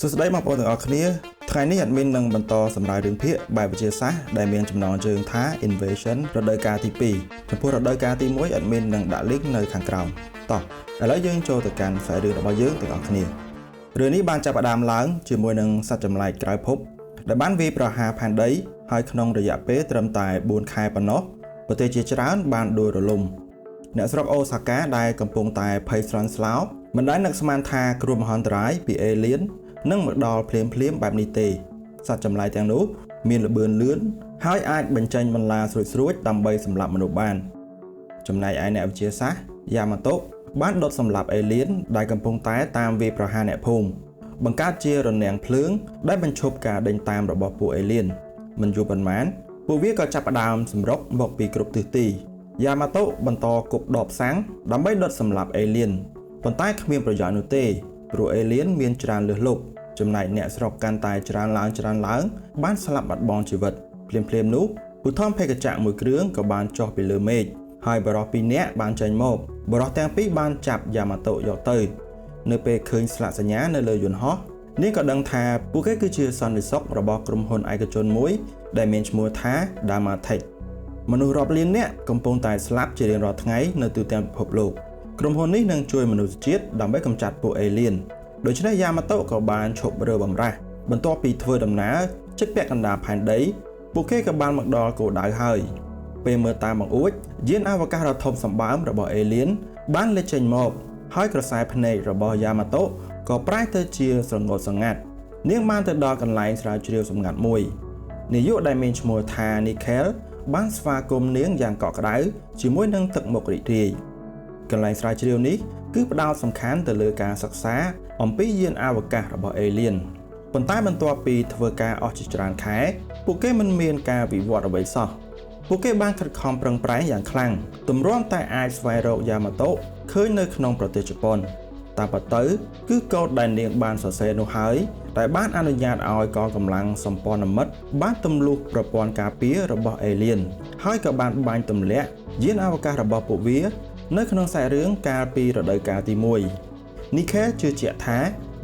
សួស្តីបងប្អូនទាំងអស់គ្នាថ្ងៃនេះadminនឹងបន្តសម្រាប់រឿងភាគបែបវិទ្យាសាស្ត្រដែលមានចំណងជើងថា Invasion រដូវកាលទី2ចំពោះរដូវកាលទី1adminនឹងដាក់ link នៅខាងក្រោមតោះឥឡូវយើងចូលទៅកាន់ខ្សែរឿងរបស់យើងទាំងអស់គ្នារឿងនេះបានចាប់ផ្ដើមឡើងជាមួយនឹងសត្វចម្លែកក្រៅភពដែលបានវាយប្រហារផែនដីហើយក្នុងរយៈពេលត្រឹមតែ4ខែប៉ុណ្ណោះប្រទេសជាច្រើនបានដួលរលំអ្នកស្រុកអូសាកាដែលកំពុងតែភ័យស្លន់ស្លោមិនដែលនឹកស្មានថាគ្រោះមហន្តរាយពីអេលៀននឹងមកដល់ភ្លាមបែបនេះទេសត្វចម្លែកទាំងនោះមានល្បឿនលឿនហើយអាចបញ្ចេញបន្លាស្រួចដើម្បីសម្លាប់មនុស្សបានចំណែកឯអ្នកវិទ្យាសាស្ត្រយ៉ាម៉ាតូបានដុតសម្លាប់អេលៀនដែលកំពុងតែតាមវាយប្រហារអ្នកភូមិបង្កើតជារនាំងភ្លើងដែលបញ្ឈប់ការដេញតាមរបស់ពួកអេលៀនមិនយូរប៉ុន្មានពួកវាក៏ចាប់ផ្ដើមសម្រុកមកពីគ្រប់ទិសទីយ៉ាម៉ាតូបន្តគប់ដបសាំងដើម្បីដុតសម្លាប់អេលៀនប៉ុន្តែគ្មានប្រយោជន៍នោះទេព្រោះអេលៀនមានច្រើនលើសលប់ចំណែកអ្នកស្រុកកាន់តែច្រើនឡើងបានស្លាប់បាត់បង់ជីវិតភ្លាមនោះឧទ្ធម្ភាគចក្រមួយគ្រឿងក៏បានចុះពីលើមេឃហើយបរិសុទ្ធ2នាក់បានចេញមកបរិសុទ្ធទាំងពីរបានចាប់យ៉ាម៉ាតូយកទៅនៅពេលឃើញស្លាកសញ្ញានៅលើយន្តហោះនេះក៏ដឹងថាពួកគេគឺជាសន្តិសុខរបស់ក្រុមហ៊ុនឯកជនមួយដែលមានឈ្មោះថា Dharmatech មនុស្សរាប់លាននាក់កំពុងតែស្លាប់ជារៀងរាល់ថ្ងៃនៅទូទាំងពិភពលោកក្រុមហ៊ុននេះនឹងជួយមនុស្សជាតិដើម្បីកម្ចាត់ពួកអេលៀនដូច្នេះយ៉ាម៉ាតូក៏បានឈប់រើបំរាស់បន្ទាប់ពីធ្វើដំណើរជិតពាក់កណ្ដាលផែនដីពួកគេក៏បានមកដល់គោលដៅហើយពេលមើលតាមបង្អួចយានអវកាសដ៏ធំសម្បើមរបស់អេលៀនបានលេចចេញមកហើយក្រសែភ្នែករបស់យ៉ាម៉ាតូក៏ប្រែទៅជាស្រងត់សង្ងាត់នាងបានទៅដល់កន្លែងស្រាវជ្រាវសម្ងាត់មួយនាយកដែលមានឈ្មោះថា Nickel បានស្វាគមន៍នាងយ៉ាងកក់ក្ដៅជាមួយនឹងទឹកមុខរីករាយកន្លែងស្រាវជ្រាវនេះគឺផ្ដោតសំខាន់ទៅលើការសិក្សាអំពីយានអវកាសរបស់អេលៀនប៉ុន្តែបន្ទាប់ពីធ្វើការអស់ជាច្រើនខែពួកគេមិនមានការវិវត្តអ្វីសោះពួកគេបានខិតខំប្រឹងប្រែងយ៉ាងខ្លាំងទម្រាំតែអាចស្វែងរកយ៉ាម៉ាតូឃើញនៅក្នុងប្រទេសជប៉ុនតាមពិតទៅគឺកូដដែលនាងបានសរសេរនោះហើយតែបានអនុញ្ញាតឲ្យកងកម្លាំងសម្ព័ន្ធមិត្តបានទម្លុះប្រព័ន្ធការពាររបស់អេលៀនហើយក៏បានបាញ់ទម្លាក់យានអវកាសរបស់ពួកវានៅក្នុងខ្សែរឿងកាលពីរដូវកាលទី1 Nickel ជឿជាក់ថា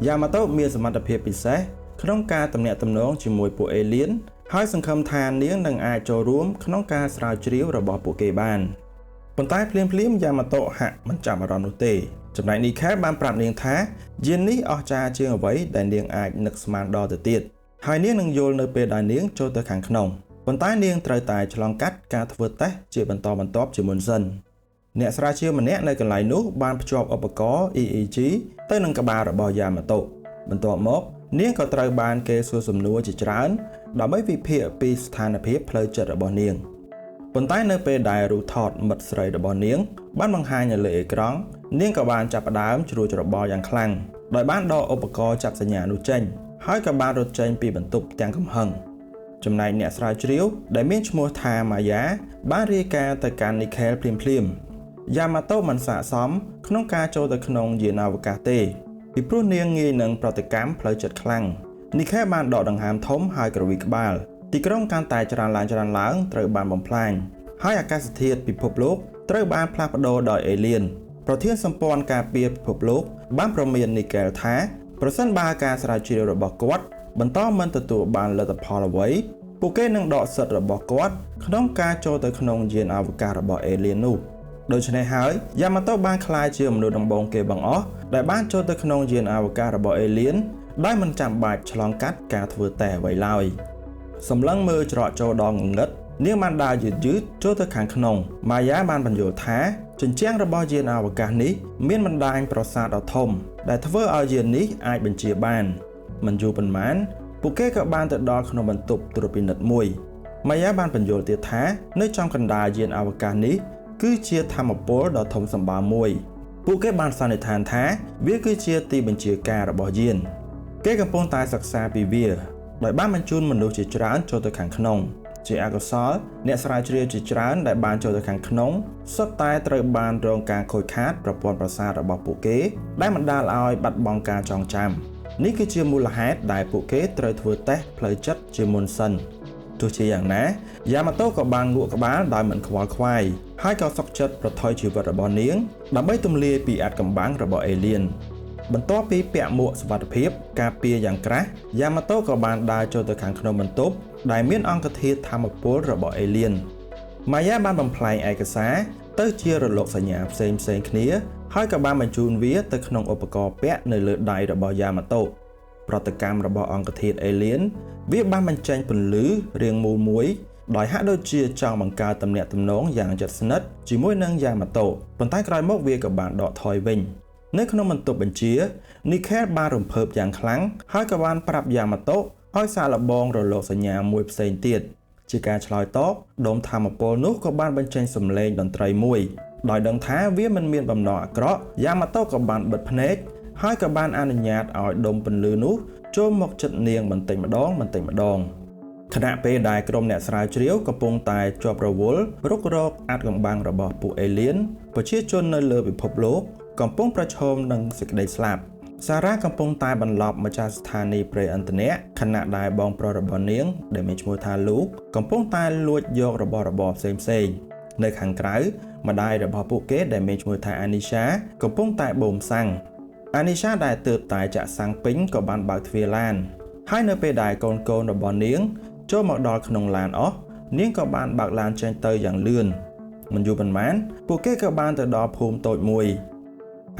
យ៉ាម៉ាតូមានសមត្ថភាពពិសេសក្នុងការទំនាក់ទំនងជាមួយពួកអេលៀនហើយសង្ឃឹមថានាងនឹងអាចចូលរួមក្នុងការស្រាវជ្រាវរបស់ពួកគេបានប៉ុន្តែភ្លាមយ៉ាម៉ាតូហាក់មិនចាប់អារម្មណ៍នោះទេចំណែក Nickel បានប្រាប់នាងថាយាននេះអស្ចារ្យជាងអ្វីដែលនាងអាចនឹកស្មានដល់ទៅទៀតហើយនាងនឹងយល់នៅពេលដែលនាងចូលទៅខាងក្នុងប៉ុន្តែនាងត្រូវតែឆ្លងកាត់ការធ្វើតេស្តជាបន្តបន្ទាប់ជាមុនសិនអ្នកស្រាវជ្រាវម្នាក់នៅកន្លែងនោះបានភ្ជាប់ឧបករណ៍ EEG ទៅនឹងក្បាលរបស់យ៉ាម៉ាតូបន្ទាប់មកនាងក៏ត្រូវបានគេសួរសំណួរជាច្រើនដើម្បីវិភាគពីស្ថានភាពផ្លូវចិត្តរបស់នាងប៉ុន្តែនៅពេលដែលរូបថតមិត្តស្រីរបស់នាងបានបង្ហាញនៅលើអេក្រង់នាងក៏បានចាប់ផ្ដើមជ្រួលច្របល់យ៉ាងខ្លាំងដោយបានដកឧបករណ៍ចាប់សញ្ញានោះចេញហើយក៏បានរត់ចេញពីបន្ទប់ទាំងកំហឹងចំណែកអ្នកស្រាវជ្រាវដែលមានឈ្មោះថាម៉ាយ៉ាបានរាយការណ៍ទៅកាន់ Nickel ភ្លាមយ៉ាម៉ាតូមិនស័ក្តិសមក្នុងការចូលទៅក្នុងយានអវកាសទេពីព្រោះនាងងាយនឹងប្រតិកម្មផ្លូវចិត្តខ្លាំង Nickel បានដកដង្ហើមធំហើយក្រវីក្បាលទីក្រុងកាន់តែច្រើនឡើងត្រូវបានបំផ្លាញហើយអាកាសធាតុពិភពលោកត្រូវបានផ្លាស់ប្ដូរដោយអេលៀនប្រធានសម្ព័ន្ធការពារពិភពលោកបានប្រមាន Nickel ថាប្រសិនបើការស្រាវជ្រាវរបស់គាត់បន្តមិនទទួលបានលទ្ធផលអ្វីពួកគេនឹងដកសិទ្ធិរបស់គាត់ក្នុងការចូលទៅក្នុងយានអវកាសរបស់អេលៀននោះដូច្នេះហើយយ៉ាម៉ាតូបានក្លាយជាមនុស្សដំបូងគេបង្អស់ដែលបានចូលទៅក្នុងយានអវកាសរបស់អេលៀនដោយមិនចាំបាច់ឆ្លងកាត់ការធ្វើតេស្តអ្វីឡើយសម្លឹងមើលច្រកចូលដល់ងងឹតនាងបានដើរយឺតចូលទៅខាងក្នុងម៉ាយ៉ាបានបញ្យល់ថាជញ្ជាំងរបស់យានអវកាសនេះមានបណ្ដាញប្រសាទដ៏ធំដែលធ្វើឲ្យយាននេះអាចបញ្ជាបានមិនយូរប៉ុន្មានពួកគេក៏បានទៅដល់ក្នុងបន្ទប់ត្រួតពិនិត្យមួយម៉ាយ៉ាបានបញ្យល់ទៀតថានៅចំកណ្ដាលយានអវកាសនេះគឺជាថាមពលដ៏ធំសម្បើមមួយពួកគេបានសន្និដ្ឋានថាវាគឺជាទីបញ្ជាការរបស់យានគេកំពុងតែសិក្សាពីវាដោយបានបញ្ជូនមនុស្សជាច្រើនចូលទៅខាងក្នុងជាអកុសលអ្នកស្រាវជ្រាវជាច្រើនដែលបានចូលទៅខាងក្នុងសុទ្ធតែត្រូវបានរងការខូចខាតប្រព័ន្ធប្រសាទរបស់ពួកគេដែលបណ្ដាលឲ្យបាត់បង់ការចងចាំនេះគឺជាមូលហេតុដែលពួកគេត្រូវធ្វើតេស្តផ្លូវចិត្តជាមុនសិនទោះជាយ៉ាងណាយ៉ាម៉ាតូក៏បានងក់ក្បាលដោយមិនខ្វល់ខ្វាយហើយក៏សុខចិត្តប្រថុយជីវិតរបស់នាងដើម្បីទម្លាយពីអាថ៌កំបាំងរបស់អេលៀន បន្ទាប់ពីពាក់មួកសុវត្ថិភាពការពារយ៉ាងក្រាស់យ៉ាម៉ាតូក៏បានដើរចូលទៅខាងក្នុងបន្ទប់ដែលមានអង្គធាតុថាមពលរបស់អេលៀនម៉ាយ៉ាបានបំផ្លែងឯកសារទៅជារលកសញ្ញាផ្សេងគ្នាហើយក៏បានបញ្ជូនវាទៅក្នុងឧបករណ៍ពាក់នៅលើដៃរបស់យ៉ាម៉ាតូប្រតិកម្មរបស់អង្គធាតុអេលៀនវាបានបញ្ចេញពន្លឺរាងមូលមួយដោយហាក់ដូចជាចង់បង្កើតទំនាក់ទំនងយ៉ាងជិតស្និទ្ធជាមួយនឹងយ៉ាម៉ាតូប៉ុន្តែក្រោយមកវាក៏បានដកថយវិញនៅក្នុងបន្ទប់បញ្ជានីខែលបានរំភើបយ៉ាងខ្លាំងហើយក៏បានប្រាប់យ៉ាម៉ាតូឲ្យសាកល្បងរលកសញ្ញាមួយផ្សេងទៀតជាការឆ្លើយតបដុំថាមពលនោះក៏បានបញ្ចេញសំឡេងតន្ត្រីមួយដោយដឹងថាវាមិនមានបំណងអាក្រក់យ៉ាម៉ាតូក៏បានបិទភ្នែកហើយក៏បានអនុញ្ញាតឲ្យដុំពន្លឺនោះចូលមកជិតនាងបន្តិចម្ដងខណៈពេលដែលក្រុមអ្នកស្រាវជ្រាវកំពុងតែជាប់រវល់រុករកអាថ៌កំបាំងរបស់ពួកអេលៀនប្រជាជននៅលើពិភពលោកកំពុងប្រឈមនឹងសេចក្តីស្លាប់សារ៉ាកំពុងតែបន្លប់ម្ចាស់ស្ថានីយ៍ប្រេអ៊ីនធឺណិតខណៈដែលបងប្រុសរបស់នាងដែលមានឈ្មោះថាលូកកំពុងតែលួចយករបស់របរផ្សេងនៅខាងក្រៅម្ដាយរបស់ពួកគេដែលមានឈ្មោះថាអានីសាកំពុងតែបូមសាំងអានីសាដែលទើបតែចាក់សាំងពេញក៏បានបើកទ្វារឡានហើយនៅពេលដែលកូនរបស់នាងចូលមកដល់ក្នុងឡានអស់នាងក៏បានបើកឡានចេញទៅយ៉ាងលឿនមិនយូរប៉ុន្មានពួកគេក៏បានទៅដល់ភូមិតូចមួយ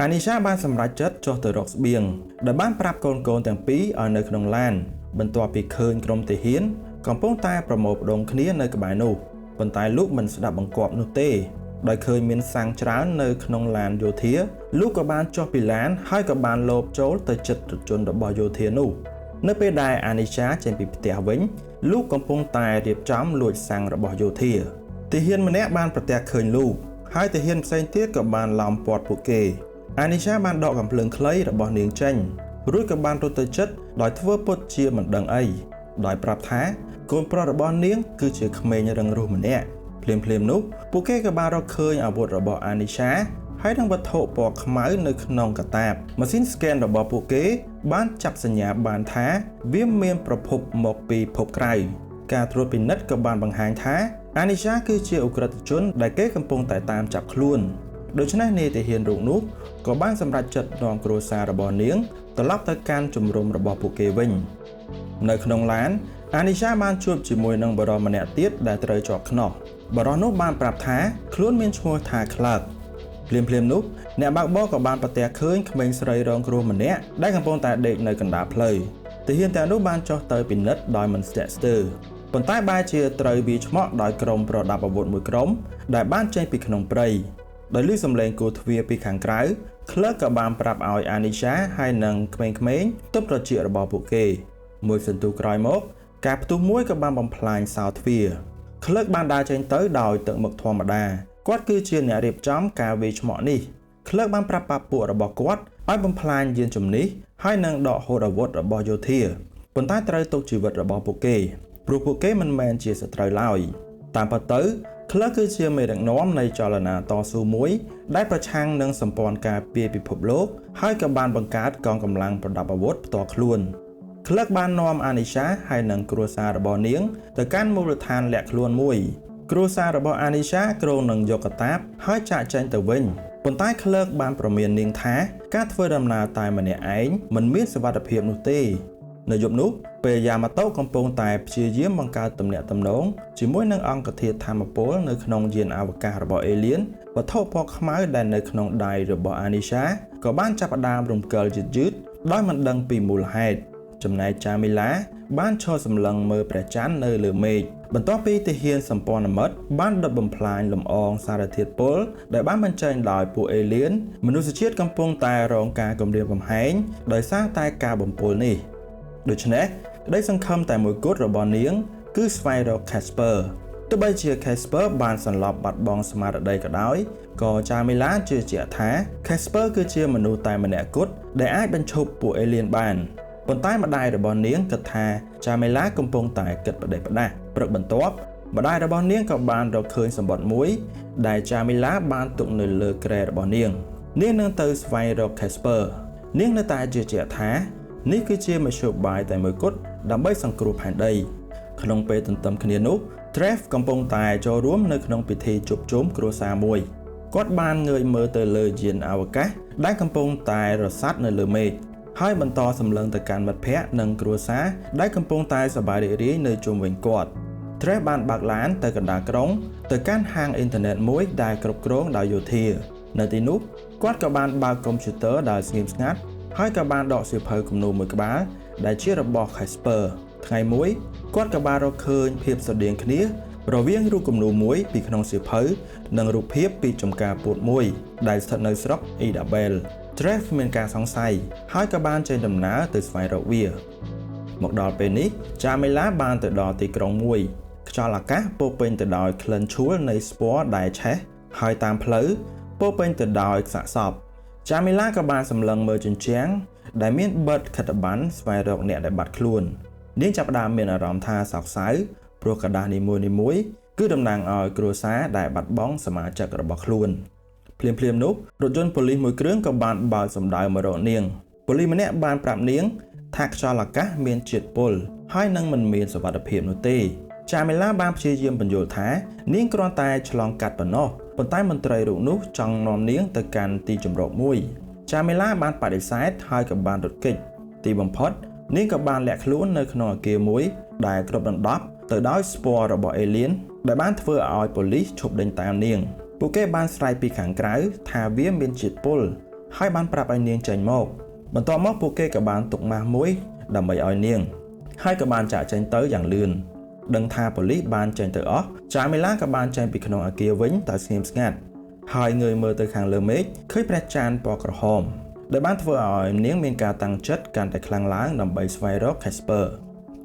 អានីសាបានសម្រេចចិត្តចុះទៅរកស្បៀងដែលបានប្រាប់កូនទាំងពីរឲ្យនៅក្នុងឡានបន្ទាប់ពីឃើញក្រុមទាហានកំពុងតែប្រមូលផ្ដុំគ្នានៅក្បែរនោះប៉ុន្តែលោកមិនស្ដាប់បង្គាប់នោះទេដោយឃើញមានសាំងច្រើននៅក្នុងឡានយោធាលោកក៏បានចុះពីឡានហើយក៏បានលបចូលទៅជិតរថយន្តរបស់យោធានោះនៅពេលដែលអានីសាចេញពីផ្ទះវិញលោកកំពុងតែរៀបចំលួចសាំងរបស់យោធាទាហានម្នាក់បានប្រទះឃើញលោកហើយទាហានផ្សេងទៀតក៏បានឡោមព័ទ្ធពួកគេអានីសាបានដកកាំភ្លើងខ្លីរបស់នាងចេញរួចក៏បានរត់ទៅជិតដោយធ្វើពុតជាមិនដឹងអីដោយប្រាប់ថាកូនប្រុសរបស់នាងគឺជាក្មេងរឹងរូសម្នាក់ភ្លាមនោះពួកគេក៏បានរកឃើញអាវុធរបស់អានីសាហើយនឹងវត្ថុពណ៌ខ្មៅនៅក្នុងកាតាបម៉ាស៊ីនស្កេនរបស់ពួកគេបានចាប់សញ្ញាបានថាវាមានប្រភពមកពីភពក្រៅការត្រួតពិនិត្យក៏បានបង្ហាញថាអានីសាគឺជាឧក្រិដ្ឋជនដែលគេកំពុងតែតាមចាប់ខ្លួនដូច្នេះនាយទាហានរូបនោះក៏បានសម្រេចចិត្តនាំគ្រួសាររបស់នាងត្រឡប់ទៅកាន់ជំរំរបស់ពួកគេវិញនៅក្នុងឡានអានីសាបានជួបជាមួយនឹងបុរសម្នាក់ទៀតដែលត្រូវជាប់ខ្នោះបុរសនោះបានប្រាប់ថាខ្លួនមានឈ្មោះថាក្លាកភ្លាមនោះអ្នកបើកបរក៏បានប្រទះឃើញក្មេងស្រីរងគ្រោះម្នាក់ដែលកំពុងតែដេកនៅកណ្ដាលផ្លូវទាហានទាំងនោះបានចុះទៅពិនិត្យដោយមិនស្ទាក់ស្ទើរប៉ុន្តែបែរជាត្រូវវាឆ្មក់ដោយក្រុមប្រដាប់អាវុធមួយក្រុមដែលបានចេញពីក្នុងព្រៃដោយឮសំឡេងគោទ្វារពីខាងក្រៅក្លឹកក៏បានប្រាប់ឲ្យអានីសាហើយនិងក្មេងៗទប់ត្រចៀករបស់ពួកគេមួយសន្ទុះក្រោយមកការផ្ទុះមួយក៏បានបំផ្លាញសោទ្វារក្លឹកបានដើរចេញទៅដោយទឹកមុខធម្មតាគាត់គឺជាអ្នករៀបចំការវាយឆ្មក់នេះក្លឹកបានប្រាប់ប៉ាពួករបស់គាត់ឲ្យបំផ្លាញយានជំនិះហើយនឹងដកហូតអាវុធរបស់យោធាប៉ុន្តែត្រូវទុកជីវិតរបស់ពួកគេព្រោះពួកគេមិនមែនជាសត្រូវឡើយតាមពិតទៅក្លឹកគឺជាមេដឹកនាំនៃចលនាតស៊ូមួយដែលប្រឆាំងនឹងសម្ព័ន្ធការពារពិភពលោកហើយក៏បានបង្កើតកងកម្លាំងប្រដាប់អាវុធផ្ទាល់ខ្លួនក្លឹកបាននាំអានីសាហើយនិងគ្រួសាររបស់នាងទៅកាន់មូលដ្ឋានលាក់ខ្លួនមួយគ្រួសាររបស់អានីសាគ្រោងនឹងយកកាតាបហើយចាកចេញទៅវិញប៉ុន្តែក្លឹកបានប្រមាននាងថាការធ្វើដំណើរតែម្នាក់ឯងមិនមានសុវត្ថិភាពនោះទេនៅយប់នោះពេលយ៉ាម៉ាតូកំពុងតែព្យាយាមបង្កើតទំនាក់ទំនងជាមួយនឹងអង្គធាតុថាមពលនៅក្នុងយានអវកាសរបស់អេលៀនវត្ថុពណ៌ខ្មៅដែលនៅក្នុងដៃរបស់អានីសាក៏បានចាប់ផ្ដើមរំកិលយឺតដោយមិនដឹងពីមូលហេតុចំណែកចាមីឡាបានឈរសម្លឹងមើលព្រះច័ន្ទនៅលើមេឃបន្ទាប់ពីទាហានសម្ព័ន្ធមិត្តបានដុតបំផ្លាញលំអងសារធាតុពុលដែលបានបញ្ចេញដោយពួកអេលៀនមនុស្សជាតិកំពុងតែរងការគំរាមកំហែងដោយសារតែការបំពុលនេះដូច្នេះក្តីសង្ឃឹមតែមួយគត់របស់នាងគឺស្វែងរក Casper ទោះបីជា Casper បានសន្លប់បាត់បង់ស្មារតីក៏ដោយក៏ចាមីឡាជឿជាក់ថា Casper គឺជាមនុស្សតែម្នាក់គត់ដែលអាចបញ្ឈប់ពួកអេលៀនបានប៉ុន្តែម្ដាយរបស់នាងគិតថាចាមីឡាកំពុងតែគិតបដិបដាព្រឹកបន្ទាប់ម្ដាយរបស់នាងក៏បានរកឃើញសម្បត្តិមួយដែលចាមីឡាបានទុកនៅលើគ្រែរបស់នាងនឹងទៅស្វែងរក Casper នាងនៅតែជឿជាក់ថានេះគឺជាមធ្យោបាយតែមួយគត់ដើម្បីសង្គ្រោះផែនដីក្នុងពេលទន្ទឹមគ្នានោះ Trev កំពុងតែចូលរួមនៅក្នុងពិធីជួបជុំគ្រួសារមួយគាត់បានងើយមើលទៅលើយានអវកាស ដែលកំពុងតែរសាត់នៅលើមេឃហើយបន្តសម្លឹងទៅកាន់មិត្តភ័ក្តិនិងគ្រួសារដែលកំពុងតែសប្បាយរីករាយនៅជុំវិញគាត់ Trav បានបើកឡានទៅកណ្ដាលក្រុងទៅកាន់ហាងអ៊ីនធឺណិតមួយដែលគ្រប់គ្រងដោយយោធានៅទីនោះគាត់ក៏បានបើកកុំព្យូទ័រដោយស្ងៀមស្ងាត់ហើយក៏បានដកសៀវភៅគំនូរមួយក្បាលដែលជារបស់ Casper ថ្ងៃមួយគាត់ក៏បានរកឃើញភាពស្រដៀងគ្នារវាងរូបគំនូរមួយពីក្នុងសៀវភៅនិងរូបភាពពីចំការពោតមួយដែលស្ថិតនៅស្រុក Idabel Trav មានការសង្ស័យហើយក៏បានចេញដំណើរទៅស្វែងរកវាមកដល់ពេលនេះ Jamila បានទៅដល់ទីក្រុងមួយខ្យល់អាកាសពោពេញទៅដោយក្លិនឆួលនៃស្ពណ៌ដែលឆេះហើយតាមផ្លូវពោពេញទៅដោយខ្សាក់សព Jamila ក៏បានសម្លឹងមើលជញ្ជាំងដែលមានបិទខិត្តប័ណ្ណស្វែងរកអ្នកដែលបាត់ខ្លួននាងចាប់ផ្ដើមមានអារម្មណ៍ថាសោកសៅព្រោះกระดาษនីមួយៗគឺតំណាងឲ្យគ្រួសារដែលបាត់បង់សមាជិករបស់ខ្លួនភ្លាមៗនោះរថយន្តប៉ូលីសមួយគ្រឿងក៏បានបើកសម្ដៅមករកនាងប៉ូលីសម្នាក់បានប្រាប់នាងថាខ្យល់អាកាសមានជាតិពុលហើយនឹងមិនមានសុវត្ថិភាពនោះទេ Jamila បានព្យាយាមបញ្យល់ថានាងគ្រាន់តែឆ្លងកាត់ប៉ុណ្ណោះប៉ុន្តែមន្ត្រីរូបនោះចង់នាំនាងទៅកាន់ទីជម្រកមួយ Jamila បានបដិសេធហើយក៏បានរត់គេចទីបំផុតនាងក៏បានលាក់ខ្លួននៅក្នុងអគារមួយដែលគ្របដណ្ដប់ទៅដោយស្ពណ៌របស់អេលៀនដែលបានធ្វើឲ្យប៉ូលីសឈប់ដេញតាមនាងពួកគេបានស្រែកពីខាងក្រៅថាវាមានជាតិពុលហើយបានប្រាប់ឲ្យនាងចេញមកបន្ទាប់មកពួកគេក៏បានទុកម៉ាស់មួយដើម្បីឲ្យនាងហើយក៏បានចាក់ចេញទៅយ៉ាងលឿនដឹងថាប៉ូលីសបានចេញទៅអស់ Jamila ក៏បានចេញពីក្នុងអគារវិញតែស្ងៀមស្ងាត់ហើយងើយមើលទៅខាងលើមេឃឃើញព្រះច័ន្ទពណ៌ក្រហមដែលបានធ្វើឲ្យនាងមានការតាំងចិត្តកាន់តែខ្លាំងឡើងដើម្បីស្វែងរក Casper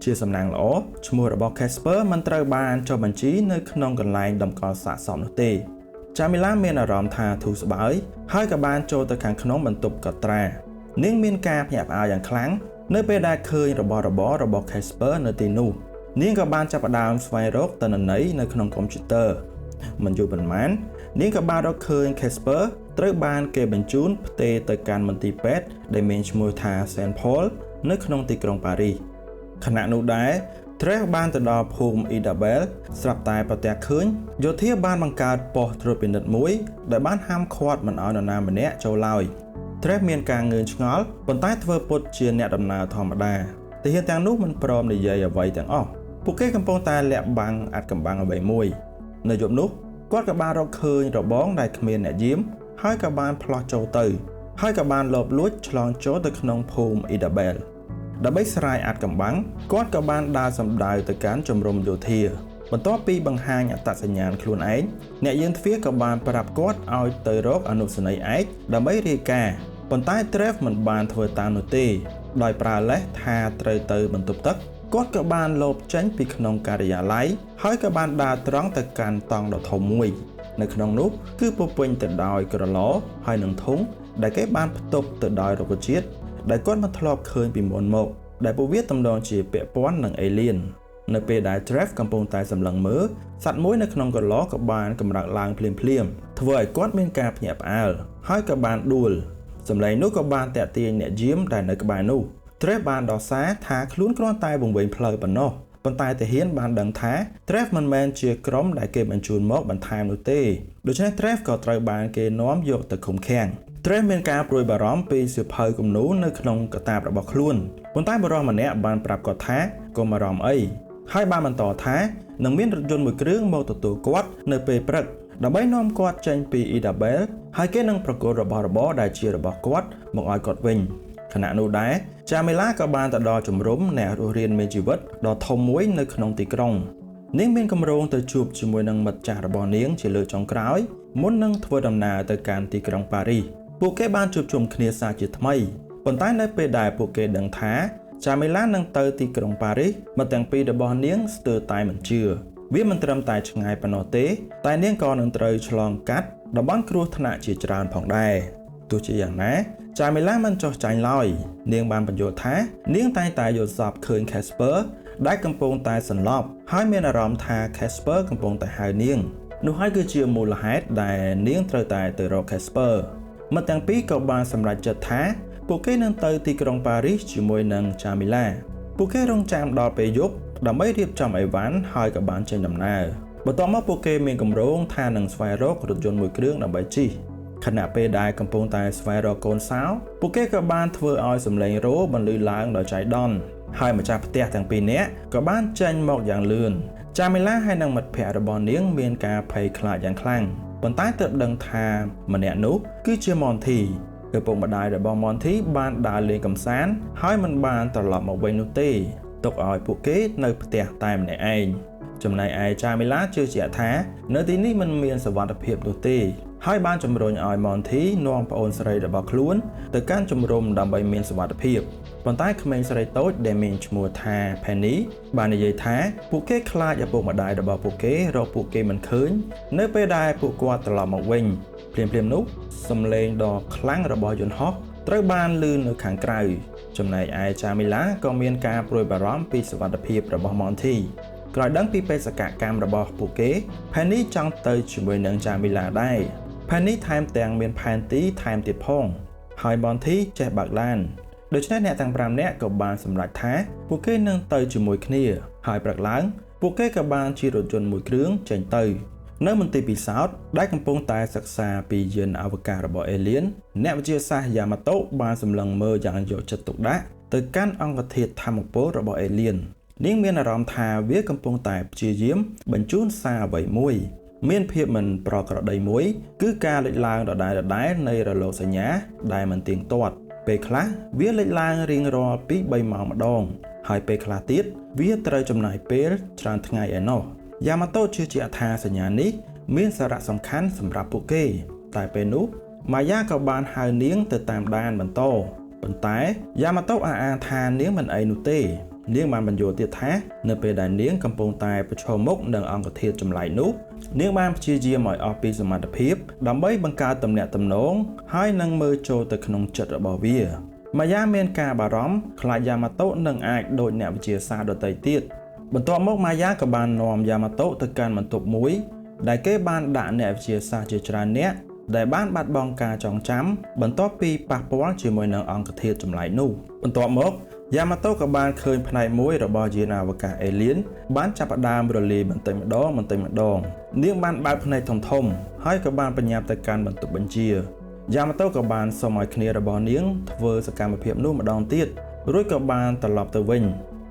ជាសំណាងល្អឈ្មោះរបស់ Casper មិនត្រូវបានចុះបញ្ជីនៅក្នុងកន្លែងតម្កល់សាកសពនោះទេ Jamila មានអារម្មណ៍ថាធូរស្បើយហើយក៏បានចូលទៅខាងក្នុងបន្ទប់កត់ត្រានាងមានការភ្ញាក់ផ្អើលយ៉ាងខ្លាំងនៅពេលដែលឃើញរបស់របររបស់ Casper នៅទីនោះនាងក៏បានចាប់ផ្ដើមស្វែងរកទិន្នន័យនៅក្នុងកុំព្យូទ័រមិនយូរប៉ុន្មាននាងក៏បានរកឃើញ Casper ត្រូវបានគេបញ្ជូនផ្ទេរទៅកាន់មន្ទីរពេទ្យដែលមានឈ្មោះថា Saint Paul នៅក្នុងទីក្រុងប៉ារីសខណៈនោះដែរ Trav បានទៅដល់ភូមិ Idabel ស្រាប់តែប្រទះឃើញយោធាបានបង្កើតប៉ុស្តិ៍ត្រួតពិនិត្យមួយដែលបានហាមឃាត់មិនឲ្យនរណាម្នាក់ចូលឡើយ Trav មានការងឿងឆ្ងល់ប៉ុន្តែធ្វើពុតជាអ្នកដំណើរធម្មតាទាហានទាំងនោះមិនព្រមនិយាយអ្វីទាំងអស់ពួកគេកំពុងតែលាក់បាំងអាថ៌កំបាំងអ្វីមួយនៅយប់នោះគាត់ក៏បានរកឃើញរបងដែលគ្មានអ្នកយាមហើយក៏បានផ្លោះចូលទៅហើយក៏បានលបលួចឆ្លងចូលទៅក្នុងភូមិ Idabel ដើម្បីស្រាយអាថ៌កំបាំងគាត់ក៏បានដើរសម្ដៅទៅកាន់ជំរំយោធាបន្ទាប់ពីបង្ហាញអត្តសញ្ញាណខ្លួនឯងអ្នកយាមទ្វារក៏បានប្រាប់គាត់ឲ្យទៅរកអនុសេនីយ៍ឯកដើម្បីរាយការណ៍ប៉ុន្តែ Trav មិនបានធ្វើតាមនោះទេដោយប្រើលេសថាត្រូវទៅបន្ទប់ទឹកគាត់ក៏បានលបចេញពីក្នុងការិយាល័យហើយក៏បានដើរត្រង់ទៅកាន់តង់ដ៏ធំមួយនៅក្នុងនោះគឺពោពេញទៅដោយក្រឡហើយនឹងធុងដែលគេបានផ្ទុកទៅដោយរុក្ខជាតិដែលគាត់មិនធ្លាប់ឃើញពីមុនមកដែលពួកវាទំនងជាពាក់ព័ន្ធនឹងអេលៀននៅពេលដែល Trav កំពុងតែសម្លឹងមើលសត្វមួយនៅក្នុងក្រឡក៏បានកម្រើកឡើងភ្លាមៗធ្វើឲ្យគាត់មានការភ្ញាក់ផ្អើលហើយក៏បានដួលសម្លេងនោះក៏បានតាក់ទាញអ្នកយាមដែលនៅក្បែរនោះ Trav បានដោះសារថាខ្លួនគ្រាន់តែបង្វែងផ្លូវប៉ុណ្ណោះប៉ុន្តែទាហានបានដឹងថា Trav មិនមែនជាក្រុមដែលគេបញ្ជូនមកបន្ថែមនោះទេដូច្នេះ Trav ក៏ត្រូវបានគេនាំយកទៅឃុំឃាំង Trav មានការព្រួយបារម្ភពីសៀវភៅគំនូរនៅក្នុងកាតាបរបស់ខ្លួនប៉ុន្តែបុរសម្នាក់បានប្រាប់គាត់ថាកុំបារម្ភអីហើយបានបន្តថានឹងមានរថយន្តមួយគ្រឿងមកទទួលគាត់នៅពេលព្រឹកដើម្បីនាំគាត់ចេញពី Idabel ហើយគេនឹងប្រគល់របស់របរដែលជារបស់គាត់មកឲ្យគាត់វិញខណៈនោះដែរ Jamila ក៏បានទៅដល់ជំរំអ្នករស់រានមានជីវិតដ៏ធំមួយនៅក្នុងទីក្រុងនាងមានគម្រោងទៅជួបជាមួយនឹងមិត្តចាស់របស់នាងជាលើកចុងក្រោយមុននឹងធ្វើដំណើរទៅកាន់ទីក្រុងប៉ារីសពួកគេបានជួបជុំគ្នាសាជាថ្មីប៉ុន្តែនៅពេលដែលពួកគេដឹងថា Jamila នឹងទៅទីក្រុងប៉ារីសមិត្តទាំងពីររបស់នាងស្ទើរតែមិនជឿវាមិនត្រឹមតែឆ្ងាយប៉ុណ្ណោះទេតែនាងក៏នឹងត្រូវឆ្លងកាត់តំបន់គ្រោះថ្នាក់ជាច្រើនផងដែរទោះជាយ៉ាងណា Jamila មិនចោះចាញ់ឡើយនាងបានបញ្យល់ថានាងតែងតែយល់សប្តិឃើញ Casper ដែលកំពុងតែសន្លប់ហើយមានអារម្មណ៍ថា Casper កំពុងតែហៅនាងនោះហើយគឺជាមូលហេតុដែលនាងត្រូវតែទៅរក Casper មិត្តទាំងពីរក៏បានសម្រេចចិត្តថាពួកគេនឹងទៅទីក្រុងប៉ារីសជាមួយនឹង Jamila ពួកគេរងចាំដល់ពេលយប់ដើម្បីរៀបចំអីវ៉ាន់ហើយក៏បានចេញដំណើរបន្ទាប់មកពួកគេមានគម្រោងថានឹងស្វែងរករថយន្តមួយគ្រឿងដើម្បីជិះ ขณะពេលដែលកំពុងតែស្វែងរកកូនសោពួកគេក៏បានធ្វើឲ្យសំឡេងរោបន្លឺឡើងដោយចៃដន្យហើយម្ចាស់ផ្ទះទាំងពីរនាក់ក៏បានចេញមកយ៉ាងលឿនចាមីឡាហើយនិងមិត្តភ័ក្តិរបស់នាងមានការភ័យខ្លាចយ៉ាងខ្លាំងប៉ុន្តែទើបដឹងថាម្នាក់នោះគឺជាមនធីឪពុកម្ដាយរបស់មនធីបានដើរលេងកម្សាន្តហើយមិនបានត្រឡប់មកវិញនោះទេទុកឲ្យពួកគេនៅផ្ទះតែម្នាក់ឯងចំណែកឯចាមីឡាជឿជាក់ថានៅទីនេះមិនមានសុវត្ថិភាពនោះទេហើយបានជំរុញឲ្យមនធីនាំប្អូនស្រីរបស់ខ្លួនទៅកាន់ជំរំដើម្បីមានសុវត្ថិភាពប៉ុន្តែក្មេងស្រីតូចដែលមានឈ្មោះថា Penny បាននិយាយថាពួកគេខ្លាចឪពុកម្ដាយរបស់ពួកគេរកពួកគេមិនឃើញនៅពេលដែលពួកគាត់ត្រឡប់មកវិញភ្លាមៗនោះសំឡេងដ៏ខ្លាំងរបស់យន្តហោះត្រូវបានឮនៅខាងក្រៅចំណែកឯចាមីឡាក៏មានការព្រួយបារម្ភពីសុវត្ថិភាពរបស់មនធីក្រោយដឹងពីបេសកកម្មរបស់ពួកគេ Penny ចង់ទៅជាមួយនឹងចាមីឡាដែរ Penny ថែមទាំងមានផែនទីថែមទៀតផងហើយមនធីចេះបើកឡានដូច្នេះអ្នកទាំង5នាក់ក៏បានសម្រេចថាពួកគេនឹងទៅជាមួយគ្នាហើយព្រឹកឡើងពួកគេក៏បានជិះរថយន្តមួយគ្រឿងចេញទៅនៅមន្ទីរពិសោធន៍ដែលកំពុងតែសិក្សាពីយានអវកាសរបស់អេលៀនអ្នកវិទ្យាសាស្ត្រយ៉ាម៉ាតូបានសម្លឹងមើលយ៉ាងយកចិត្តទុកដាក់ទៅកាន់អង្គធាតុថាមពលរបស់អេលៀននាងមានអារម្មណ៍ថាវាកំពុងតែព្យាយាមបញ្ជូនសារអ្វីមួយមានភាពមិនប្រក្រតីមួយគឺការលេចឡើងដដែលៗនៃរលកសញ្ញាដែលមិនទៀងទាត់ពេលខ្លះវាលេចឡើងរៀងរាល់ពី3ម៉ោងម្ដងហើយពេលខ្លះទៀតវាត្រូវចំណាយពេលច្រើនថ្ងៃឯណោះយ៉ាម៉ាតូជឿជាក់ថាសញ្ញានេះមានសារៈសំខាន់សម្រាប់ពួកគេតែពេលនោះម៉ាយ៉ាក៏បានហៅនាងទៅតាមដានបន្តប៉ុន្តែយ៉ាម៉ាតូអះអាងថានាងមិនអីនោះទេនាងបានបញ្យល់ទៀតថានៅពេលដែលនាងកំពុងតែប្រឈមមុខនឹងអង្គធាតុចម្លែកនោះនាងបានព្យាយាមឲ្យអស់ពីសមត្ថភាពដើម្បីបង្កើតទំនាក់ទំនងហើយនឹងមើលចូលទៅក្នុងចិត្តរបស់វាម៉ាយ៉ាមានការបារម្ភខ្លាចយ៉ាម៉ាតូនឹងអាចដូចអ្នកវិទ្យាសាស្ត្រដទៃទៀតបន្ទាប់មកម៉ាយ៉ាក៏បាននាំយ៉ាម៉ាតូទៅកាន់បន្ទប់មួយដែលគេបានដាក់អ្នកវិទ្យាសាស្ត្រជាច្រើនអ្នកដែលបានបាត់បង់ការចងចាំបន្ទាប់ពីប៉ះពាល់ជាមួយនឹងអង្គធាតុចម្លែកនោះបន្ទាប់មកយ៉ាម៉ាតូក៏បានឃើញផ្នែកមួយរបស់យានអវកាសអេលៀនបានចាប់ផ្ដើមរលាយបន្តិចម្ដងនាងបានបើកភ្នែកធំហើយក៏បានបញ្ញាប់ទៅកាន់បន្ទប់បញ្ជាយ៉ាម៉ាតូក៏បានសុំឲ្យគ្នារបស់នាងធ្វើសកម្មភាពនោះម្ដងទៀតរួចក៏បានត្រឡប់ទៅវិញ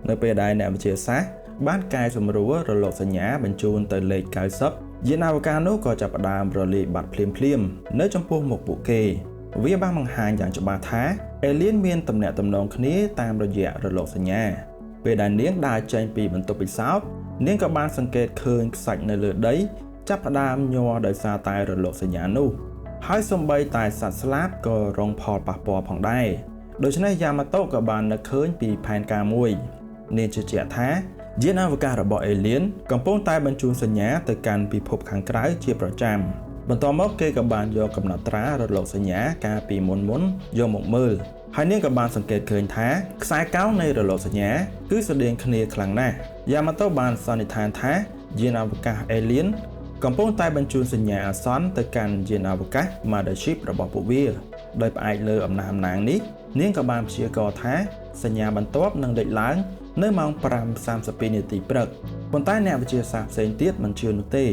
នៅពេលដែលអ្នកវិទ្យាសាស្ត្របានកែសម្រួលរលកសញ្ញាបញ្ជូនទៅលេខ90យានអវកាសនោះក៏ចាប់ផ្ដើមរលាយបាត់ភ្លាមនៅចំពោះមុខពួកគេវាបានបង្ហាញយ៉ាងច្បាស់ថាអេលៀនមានទំនាក់ទំនងគ្នាតាមរយៈរលកសញ្ញាពេលដែលនាងដើរចេញពីបន្ទប់ពិសោធន៍នាងក៏បានសង្កេតឃើញខ្សាច់នៅលើដីចាប់ផ្ដើមញ័រដោយសារតែរលកសញ្ញានោះហើយសូម្បីតែសត្វស្លាបក៏រងផលប៉ះពាល់ផងដែរដូច្នេះយ៉ាម៉ាតូក៏បាននឹកឃើញពីផែនការមួយនាងជឿជាក់ថាយានអវកាសរបស់អេលៀនកំពុងតែបញ្ជូនសញ្ញាទៅកាន់ពិភពខាងក្រៅជាប្រចាំបន្ទាប់មកគេក៏បានយកកំណត់ត្រារលកសញ្ញាកាលពីមុនយកមកមើលហើយនាងក៏បានសង្កេតឃើញថាខ្សែកោងនៃរលកសញ្ញាគឺស្រដៀងគ្នាខ្លាំងណាស់យ៉ាម៉ាតូបានសន្និដ្ឋានថាយានអវកាសអេលៀនកំពុងតែបញ្ជូនសញ្ញាអាសន្នទៅកាន់យានអវកាស Mothership របស់ពួកវាដោយផ្អែកលើអំណះអំណាងនេះនាងក៏បានព្យាករណ៍ថាសញ្ញាបន្ទាប់នឹងលេចឡើងនៅម៉ោង 5:32 នាទីព្រឹកប៉ុន្តែអ្នកវិទ្យាសាស្ត្រផ្សេងទៀតមិនជឿនោះទេ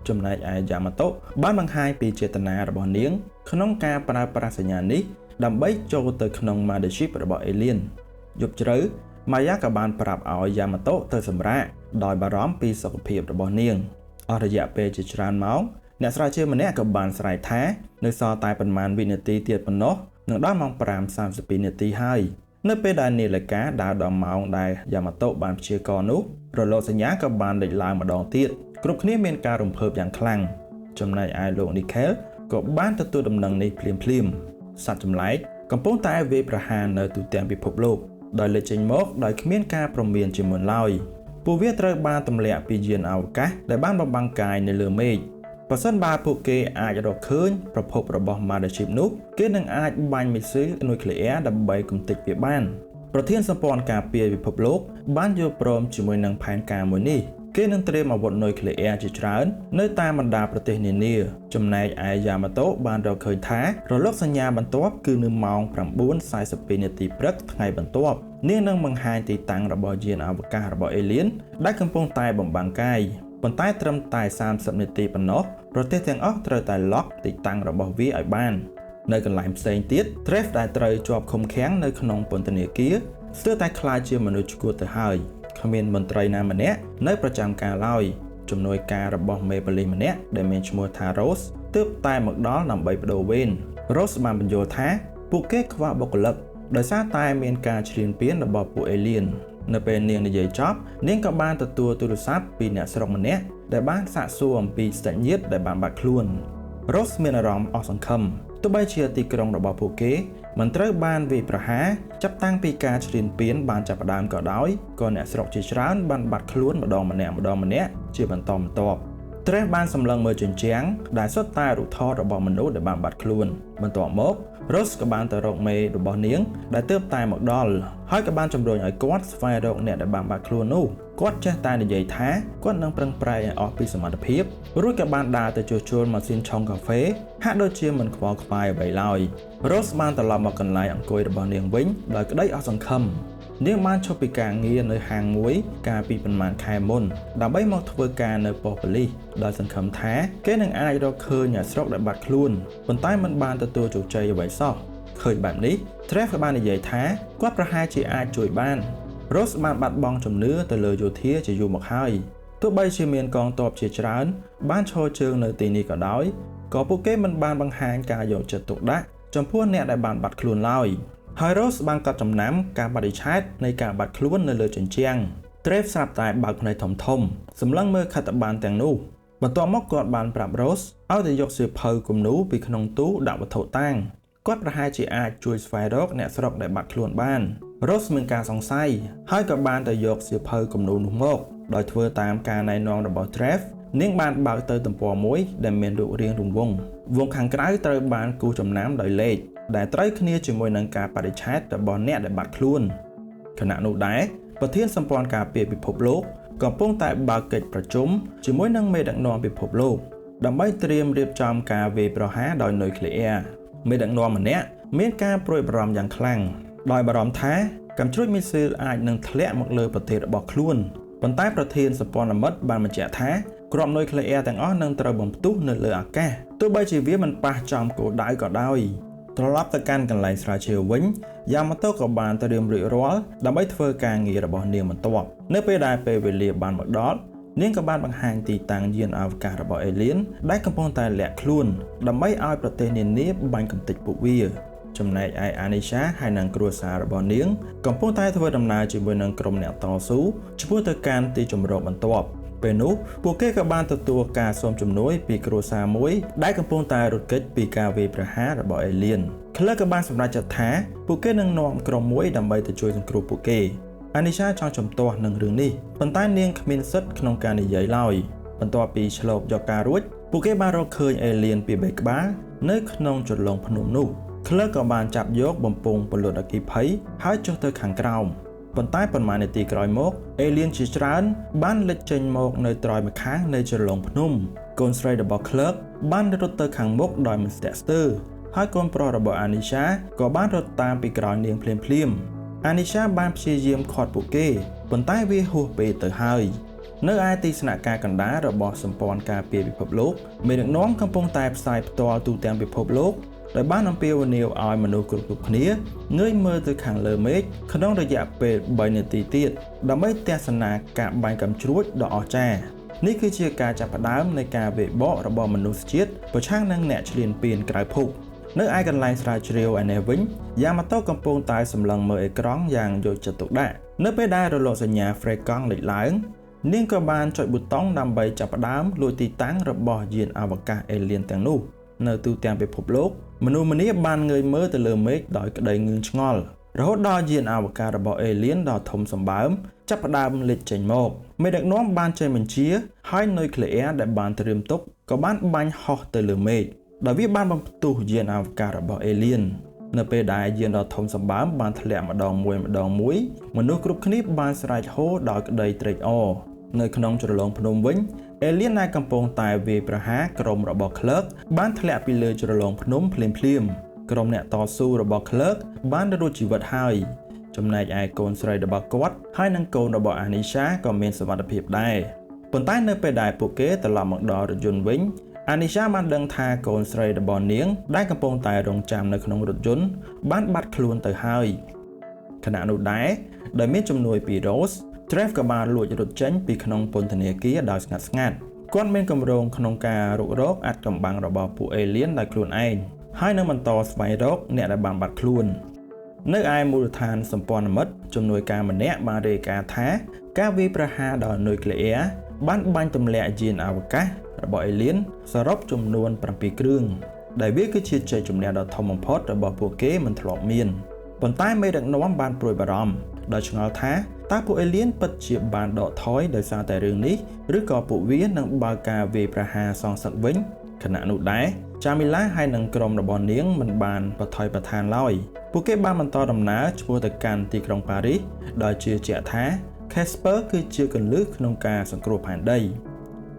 ចំណែកឯយ៉ាម៉ាតូបានបង្ហាញពីចេតនារបស់នាងក្នុងការប្រើប្រាស់សញ្ញានេះដើម្បីចូលទៅក្នុង Mothership របស់អេលៀនយប់ជ្រៅម៉ាយ៉ាក៏បានប្រាប់ឲ្យយ៉ាម៉ាតូទៅសម្រាកដោយបារម្ភពីសុខភាពរបស់នាងអស់រយៈពេលជាច្រើនម៉ោងអ្នកស្រាវជ្រាវម្នាក់ក៏បានស្រែកថានៅសល់តែប៉ុន្មានវិនាទីទៀតប៉ុណ្ណោះនឹងដល់ម៉ោង 5:32 នាទីហើយនៅពេលដែលនាឡិកាដើរដល់ម៉ោងដែលយ៉ាម៉ាតូបានព្យាករណ៍នោះរលកសញ្ញាក៏បានលេចឡើងម្ដងទៀតគ្រប់គ្នាមានការរំភើបយ៉ាងខ្លាំងចំណែកឯលោកនីខែលក៏បានទទួលដំណឹងនេះភ្លាមសត្វចម្លែកកំពុងតែវាយប្រហារនៅទូទាំងពិភពលោកដោយលេចចេញមកដោយគ្មានការព្រមានជាមុនឡើយពួកវាត្រូវបានទម្លាក់ពីយានអវកាសដែលបានបំបាំងកាយនៅលើមេឃបើសិនបើពួកគេអាចរកឃើញប្រភពរបស់ Mothership នោះគេនឹងអាចបាញ់មីស៊ីលនុយក្លេអ៊ែរដើម្បីគំទេចវាបានប្រធានសម្ព័ន្ធការពារពិភពលោកបានយល់ព្រមជាមួយនឹងផែនការមួយនេះគេនឹងត្រៀមអាវុធនុយក្លេអ៊ែរជាច្រើននៅតាមបណ្ដាប្រទេសនានាចំណែកឯយ៉ាម៉ាតូបានរកឃើញថារលកសញ្ញាបន្ទាប់គឺនៅម៉ោង 9:42 នាទីព្រឹកថ្ងៃបន្ទាប់នាងនឹងបង្ហាញទីតាំងរបស់យានអវកាសរបស់អេលៀនដែលកំពុងតែបំបាំងកាយ ប៉ុន្តែត្រឹមតែ30នាទីប៉ុណ្ណោះប្រទេសទាំងអស់ត្រូវតែล็อกទីតាំងរបស់វាឲ្យបាននៅកន្លែងផ្សេងទៀត Trev ដែលត្រូវជាប់ឃុំឃាំងនៅក្នុងពន្ធនាគារស្ទើរតែខ្លាចជាមនុស្សឈួតទៅហើយគ្មានមន្ត្រីណាម្នាក់នៅប្រចាំការឡើយជំនួយការរបស់មេប៉ូលីសម្នាក់ដែលមានឈ្មោះថា Rose ទើបតែមកដល់ដើម្បីបដូរវេន Rose បានបញ្យល់ថាពួកគេខ្វះបុគ្គលិកដោយសារតែមានការឈ្លានពានរបស់ពួក Alien នៅពេលនាងនិយាយចប់នាងក៏បានទទួលទូរស័ព្ទពីអ្នកស្រុកម្នាក់ដែលបានសាកសួរអំពីស្ដេចញាតិដែលបានបាត់ខ្លួន Rose មានអារម្មណ៍អស់សង្ឃឹមទោះបីជាទីក្រុងរបស់ពួកគេមិនត្រូវបានវាយប្រហារចាប់តាំងពីការឈ្លានពានបានចាប់ផ្ដើមក៏ដោយក៏អ្នកស្រុកជាច្រើនបានបាត់ខ្លួនម្ដងម្នាក់ជាបន្តបន្ទាប់Trev បានសម្លឹងមើលជញ្ជាំងដែលសុទ្ធតែរូបថតរបស់មនុស្សដែលបានបាត់ខ្លួនបន្ទាប់មក Rose ក៏បានទៅរកមេរបស់នាងដែលទើបតែមកដល់ហើយក៏បានជំរុញឲ្យគាត់ស្វែងរកអ្នកដែលបានបាត់ខ្លួននោះគាត់ចេះតែនិយាយថាគាត់នឹងប្រឹងប្រែងឲ្យអស់ពីសមត្ថភាពរួចក៏បានដើរទៅជួសជុលម៉ាស៊ីនឆុងកាហ្វេហាក់ដូចជាមិនខ្វល់ខ្វាយអ្វីឡើយ Rose បានត្រឡប់មកកន្លែងអង្គុយរបស់នាងវិញដោយក្តីអស់សង្ឃឹមនាងបានឈប់ពីការងារនៅហាងមួយកាលពីប្រហែលខែមុនដើម្បីមកធ្វើការនៅប៉ុស្តិ៍ប៉ូលីសដោយសង្ឃឹមថាគេនឹងអាចរកឃើញអ្នកស្រុកដែលបាត់ខ្លួនប៉ុន្តែមិនបានទទួលជោគជ័យអ្វីសោះឃើញបែបនេះ Trev បាននិយាយថាគាត់ប្រហែលជាអាចជួយបាន Rose បានបាត់បង់ជំនឿទៅលើយោធាជាយូរមកហើយទោះបីជាមានកងទ័ពជាច្រើនបានឈរជើងនៅទីនេះក៏ដោយក៏ពួកគេមិនបានបង្ហាញការយកចិត្តទុកដាក់ចំពោះអ្នកដែលបានបាត់ខ្លួនឡើយហើយ Rose បានកត់ចំណាំការបដិឆេទនៃការបាត់ខ្លួននៅលើជញ្ជាំង Trev ស្រាប់តែបើកភ្នែកធំសម្លឹងមើលខិត្តប័ណ្ណទាំងនោះបន្ទាប់មកគាត់បានប្រាប់ Rose ឲ្យទៅយកសៀវភៅគំនូរពីក្នុងទូដាក់វត្ថុតាំងគាត់ប្រហែលជាអាចជួយស្វែងរកអ្នកស្រុកដែលបាត់ខ្លួនបាន Rose មានការសង្ស័យហើយក៏បានទៅយកសៀវភៅគំនូរនោះមកដោយធ្វើតាមការណែនាំរបស់ Trev នាងបានបើកទៅទំព័រមួយដែលមានរូបរាងរង្វង់វងខាងក្រៅត្រូវបានគូសចំណាំដោយលេខដែលត្រូវគ្នាជាមួយនឹងការបដិឆេទរបស់អ្នកដែលបាត់ខ្លួនខណៈនោះដែរប្រធានសម្ព័ន្ធការពារពិភពលោកកំពុងតែបើកកិច្ចប្រជុំជាមួយនឹងមេដឹកនាំពិភពលោកដើម្បីត្រៀមរៀបចំការវាយប្រហារដោយនុយក្លេអ៊ែរមេដឹកនាំម្នាក់មានការព្រួយបារម្ភយ៉ាងខ្លាំងដោយបារម្ភថាកាំជ្រួចមីស៊ីលអាចនឹងធ្លាក់មកលើប្រទេសរបស់ខ្លួនប៉ុន្តែប្រធានសម្ព័ន្ធមិត្តបានបញ្ជាក់ថាគ្រាប់នុយក្លេអ៊ែរទាំងអស់នឹងត្រូវបំផ្ទុះនៅលើអាកាសទោះបីជាវាមិនប៉ះចំគោលដៅក៏ដោយត្រឡប់ទៅកាន់កន្លែងស្រាវជ្រាវវិញយ៉ាម៉ាតូក៏បានត្រៀមរួចរាល់ដើម្បីធ្វើការងាររបស់នាងបន្ទាប់នៅពេលដែលពេលវេលាបានមកដល់នាងក៏បានបង្ហាញទីតាំងយានអវកាសរបស់ Alien ដែលកំពុងតែលាក់ខ្លួនដើម្បីឲ្យប្រទេសនានាបាញ់កំទេចពួកវាចំណែកឯ Anisha ហើយនិងគ្រួសាររបស់នាងកំពុងតែធ្វើដំណើរជាមួយនឹងក្រុមអ្នកតស៊ូឆ្ពោះទៅកាន់ទីជម្រកបន្ទាប់ពេលនោះពួកគេក៏បានទទួលការសូមជំនួយពីគ្រួសារមួយដែលកំពុងតែរត់គេចពីការវាយប្រហាររបស់ Alien Claire ក៏បានសម្រេចចិត្តថាពួកគេនឹងនាំក្រុមមួយដើម្បីទៅជួយសង្គ្រោះពួកគេ Anisha ចង់ជំទាស់នឹងរឿងនេះប៉ុន្តែនាងគ្មានសិទ្ធិក្នុងការនិយាយឡើយបន្ទាប់ពីឆ្លូបយកការរួចពួកគេបានរកឃើញ Alien ពី3ក្បាលនៅក្នុងជន្លងភ្នំនោះ Claire ក៏បានចាប់យកបំពង់ពលុតអគ្គិភ័យហើយចុះទៅខាងក្រោមប៉ុន្តែប៉ុន្មាននាទីក្រោយមក Alien ជាច្រើនបានលេចចេញមកនៅត្រើយម្ខាងនៃជន្លងភ្នំកូនស្រីរបស់ Claire បានរត់ទៅខាងមុខដោយមិនស្ទាក់ស្ទើរហើយកូនប្រុសរបស់ Anisha ក៏បានរត់តាមពីក្រោយនាងភ្លាម Anisha បានព្យាយាមឃាត់ពួកគេប៉ុន្តែវាហួសពេកទៅហើយនៅឯទីស្នាក់ការកណ្ដាលរបស់សម្ព័ន្ធការពារពិភពលោកមេដឹកនាំកំពុងតែផ្សាយផ្ទាល់ទូទាំងពិភពលោកដែលបានអំពាវនាវឲ្យមនុស្សគ្រប់គ្នាងើយមើលទៅខាងលើមេឃក្នុងរយៈពេល3នាទីទៀតដើម្បីទស្សនាការបាញ់កាំជ្រួចដ៏អស្ចារ្យនេះគឺជាការចាប់ផ្ដើមនៃការវាយបករបស់មនុស្សជាតិប្រឆាំងនឹងអ្នកឈ្លានពានក្រៅភពនៅឯកន្លែងស្រាវជ្រាវឯនេះវិញយ៉ាម៉ាតូកំពុងតែសម្លឹងមើលអេក្រង់យ៉ាងយកចិត្តទុកដាក់នៅពេលដែលរលកសញ្ញា Frequency លេចឡើងនាងក៏បានចុចប៊ូតុងដើម្បីចាប់ផ្ដើមលួចទីតាំងរបស់យានអវកាស Alien ទាំងនោះនៅទូទាំងពិភពលោកមនុស្សម្នាបានងើយមើលទៅលើមេឃដោយក្តីងឿងឆ្ងល់រហូតដល់យានអវកាសរបស់ Alien ដ៏ធំសម្បើមចាប់ផ្ដើមលេចចេញមកមេដឹកនាំបានចេញបញ្ជាហើយនុយក្លេអ៊ែរដែលបានត្រៀមទុកក៏បានបាញ់ហោះទៅលើមេឃដោយវាបានបំផ្ទុះយានអវកាសរបស់ Alien នៅពេលដែលយានដ៏ធំសម្បើមបានធ្លាក់ម្ដងមួយមនុស្សគ្រប់គ្នាបានស្រែកហូដោយក្តីត្រេកអរនៅក្នុងជ្រលងភ្នំវិញ Alien ដែលកំពុងតែវាយប្រហារក្រុមរបស់ Clerk បានធ្លាក់ពីលើជ្រលងភ្នំភ្លាមក្រុមអ្នកតស៊ូរបស់ Clerk បានរួចជីវិតហើយចំណែកឯកូនស្រីរបស់គាត់ហើយនិងកូនរបស់ Anisha ក៏មានសុវត្ថិភាពដែរ ប៉ុន្តែនៅពេលដែលពួកគេត្រឡប់មកដល់រថយន្តវិញអានីសាបានដឹងថាកូនស្រីរបស់នាងដែលកំពុងតែរងចាំនៅក្នុងរថយន្តបានបាត់ខ្លួនទៅហើយខណៈនោះដែរដោយមានជំនួយពី Rose Trev ក៏បានលួចរត់ចេញពីក្នុងពន្ធនាគារដោយស្ងាត់គាត់មានគម្រោងក្នុងការរុករកអាថ៌កំបាំងរបស់ពួក Alien ដោយខ្លួនឯងហើយនឹងបន្តស្វែងរកអ្នកដែលបានបាត់ខ្លួននៅឯមូលដ្ឋានសម្ព័ន្ធមិត្តជំនួយការម្នាក់បានរាយការណ៍ថាការវាយប្រហារដោយនុយក្លេអ៊ែរបានបាញ់ទម្លាក់យានអវកាសរបស់ Alien សរុបចំនួន7គ្រឿងដែលវាគឺជាជ័យជំនះដ៏ធំបំផុតរបស់ពួកគេមិនធ្លាប់មានប៉ុន្តែមេដឹកនាំបានព្រួយបារម្ភដោយឆ្ងល់ថាតើពួក Alien ពិតជាបានដកថយដោយសារតែរឿងនេះឬក៏ពួកវានឹងបើកការវាយប្រហារសងសឹកវិញខណៈនោះដែរចាមីឡាហើយនឹងក្រុមរបស់នាងមិនបានបថយប្រឋានឡើយពួកគេបានបន្តដំណើរឆ្ពោះទៅកាន់ទីក្រុងប៉ារីសដោយជឿជាក់ថា Casper គឺជាគន្លឹះក្នុងការសង្គ្រោះផែនដី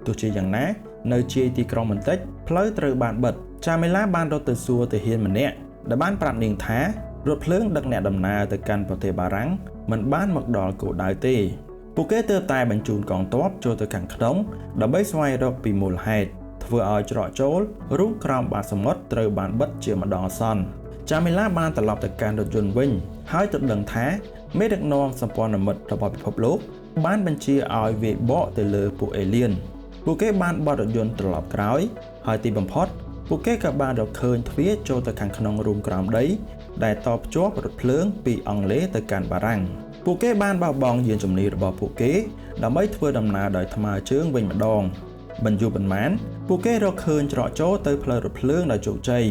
ទោះជាយ៉ាងណានៅជាយទីក្រុងបន្តិចផ្លូវត្រូវបានបិទចាមីឡាបានរត់ទៅសួរទាហានម្នាក់ដែលបានប្រាប់នាងថារថភ្លើងដឹកអ្នកដំណើរទៅកាន់ប្រទេសបារាំងមិនបានមកដល់គោលដៅទេពួកគេទើបតែបញ្ជូនកងទ័ពចូលទៅខាងក្នុងដើម្បីស្វែងរកពីមូលហេតុធ្វើឲ្យច្រកចូលរូងក្រោមបាតសមុទ្រត្រូវបានបិទជាម្ដងអាសន្នចាមីឡាបានត្រឡប់ទៅកាន់រថយន្តវិញហើយទៅដឹងថាមេដឹកនាំសម្ព័ន្ធមិត្តរបស់ពិភពលោកបានបញ្ជាឲ្យវាយបកទៅលើពួក Alien ពួកគេបានបត់រថយន្តត្រឡប់ក្រោយហើយទីបំផុតពួកគេក៏បានរកឃើញទ្វារចូលទៅខាងក្នុងរូងក្រោមដីដែលតភ្ជាប់រថភ្លើងពីអង់គ្លេសទៅកាន់បារាំងពួកគេបានបោះបង់យានជំនិះរបស់ពួកគេដើម្បីធ្វើដំណើរដោយថ្មើរជើងវិញម្ដងមិនយូរប៉ុន្មានពួកគេរកឃើញច្រកចូលទៅផ្លូវរថភ្លើងដោយជោគជ័យ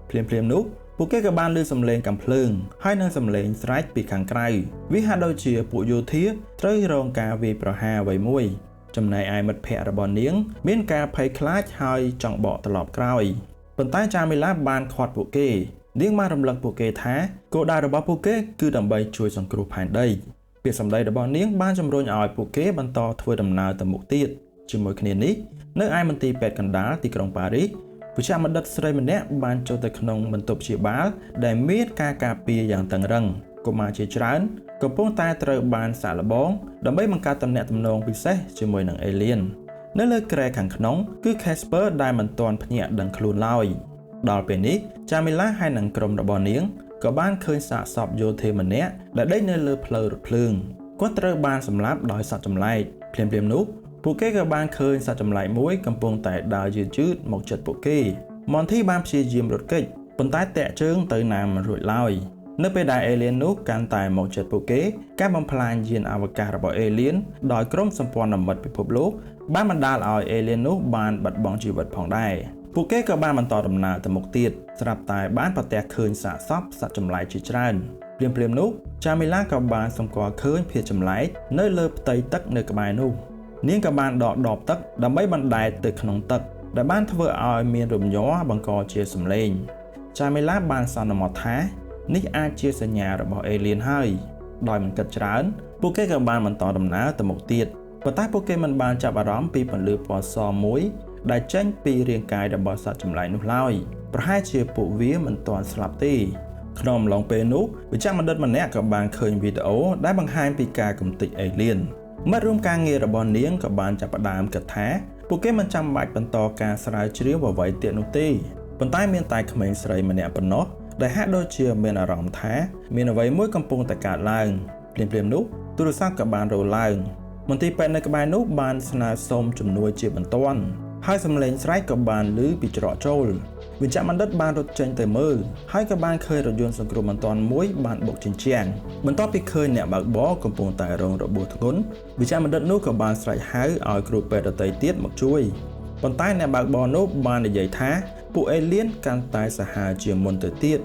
ភ្លាមនោះពួកគេក៏បានឮសំឡេងកាំភ្លើងហើយនិងសំឡេងស្រែកពីខាងក្រៅវាហាក់ដូចជាពួកយោធាត្រូវរងការវាយប្រហារអ្វីមួយចំណែកឯមិត្តភ័ក្តិរបស់នាងមានការភ័យខ្លាចហើយចង់បកត្រឡប់ក្រោយប៉ុន្តែចាមីឡាបានខាត់ពួកគេនាងបានរំលឹកពួកគេថាគោលដៅរបស់ពួកគេគឺដើម្បីជួយសង្គ្រោះផែនដីពាក្យសម្ដីរបស់នាងបានជំរុញឲ្យពួកគេបន្តធ្វើដំណើរទៅមុខទៀតជាមួយគ្នានេះនៅឯមន្ទីរពេទ្យកណ្ដាលទីក្រុងប៉ារីសវិជ្ជបណ្ឌិតស្រីម្នាក់បានចូលទៅក្នុងបន្ទប់ព្យាបាលដែលមានការការពារយ៉ាងតឹងរឹងកុមារជាច្រើនកំពុងតែត្រូវបានសាកល្បងដើម្បីបង្កើតទំនាក់ទំនងពិសេសជាមួយនឹង Alien នៅលើគ្រែខាងក្នុងគឺ Casper ដែលមិនទាន់ភ្ញាក់ដឹងខ្លួនឡើយដល់ពេលនេះចាមីឡាហើយនឹងក្រុមរបស់នាងក៏បានឃើញសាកសពយោធាម្នាក់ដែលដេកនៅលើផ្លូវរថភ្លើងគាត់ត្រូវបានសម្លាប់ដោយសត្វចម្លែកភ្លាមនោះពួកគេក៏បានឃើញសត្វចម្លែកមួយកំពុងតែដើរយឺតមកជិតពួកគេមនធីបានព្យាយាមរត់គេចប៉ុន្តែតាក់ជើងទៅណាមិនរួចឡើយនៅពេលដែល Alien នោះកាន់តែមកជិតពួកគេការបំផ្លាញយានអវកាសរបស់ Alien ដោយក្រុមសម្ព័ន្ធមិត្តពិភពលោកបានបណ្ដាលឲ្យ Alien នោះបានបាត់បង់ជីវិតផងដែរពួកគេក៏បានបន្តដំណើរទៅមុខទៀតស្រាប់តែបានប្រទះឃើញសាកសពសត្វចម្លែកជាច្រើនភ្លាមនោះចាមីឡាក៏បានសម្គាល់ឃើញភាគចម្លែកនៅលើផ្ទៃទឹកនៅក្បែរនោះនាងក៏បានដកដបទឹកដើម្បីបណ្ដែតទៅក្នុងទឹកដែលបានធ្វើឲ្យមានរំញ័របង្កជាសំឡេងចាមីឡាបានសន្មតថានេះអាចជាសញ្ញារបស់ Alien ហើយដោយមិនគិតច្រើនពួកគេក៏បានបន្តដំណើរទៅមុខទៀតប៉ុន្តែពួកគេមិនបានចាប់អារម្មណ៍ពីពន្លឺពណ៌សមួយដែលចេញពីរាងកាយរបស់សត្វចម្លែកនោះឡើយប្រហែលជាពួកវាមិនទាន់ស្លាប់ទេក្នុងអំឡុងពេលនោះវិជ្ជបណ្ឌិតម្នាក់ក៏បានឃើញវីដេអូដែលបង្ហាញពីការកំទេច Alien មិត្តរួមការងាររបស់នាងក៏បានចាប់ផ្ដើមគិតថាពួកគេមិនចាំបាច់បន្តការស្រាវជ្រាវអ្វីទៀតនោះទេប៉ុន្តែមានតែក្មេងស្រីម្នាក់ប៉ុណ្ណោះដែលហាក់ដូចជាមានអារម្មណ៍ថាមានអ្វីមួយកំពុងតែកើតឡើងភ្លាមនោះទូរស័ព្ទក៏បានរឡើងមន្ទីរពេទ្យនៅក្បែរនោះបានស្នើសុំជំនួយជាបន្ទាន់ហើយសំឡេងស្រែកក៏បានឮពីច្រកចូលវិជ្ជបណ្ឌិតបានរត់ចេញទៅមើលហើយក៏បានឃើញរថយន្តសង្គ្រោះបន្ទាន់មួយបានបុកជញ្ជាំងបន្ទាប់ពីឃើញអ្នកបើកបរកំពុងតែរងរបួសធ្ងន់វិជ្ជបណ្ឌិតនោះក៏បានស្រែកហៅឲ្យគ្រូពេទ្យដទៃទៀតមកជួយប៉ុន្តែអ្នកបើកបរនោះបាននិយាយថាពួក Alien កាន់តែសាហាវជាងមុនទៅទៀត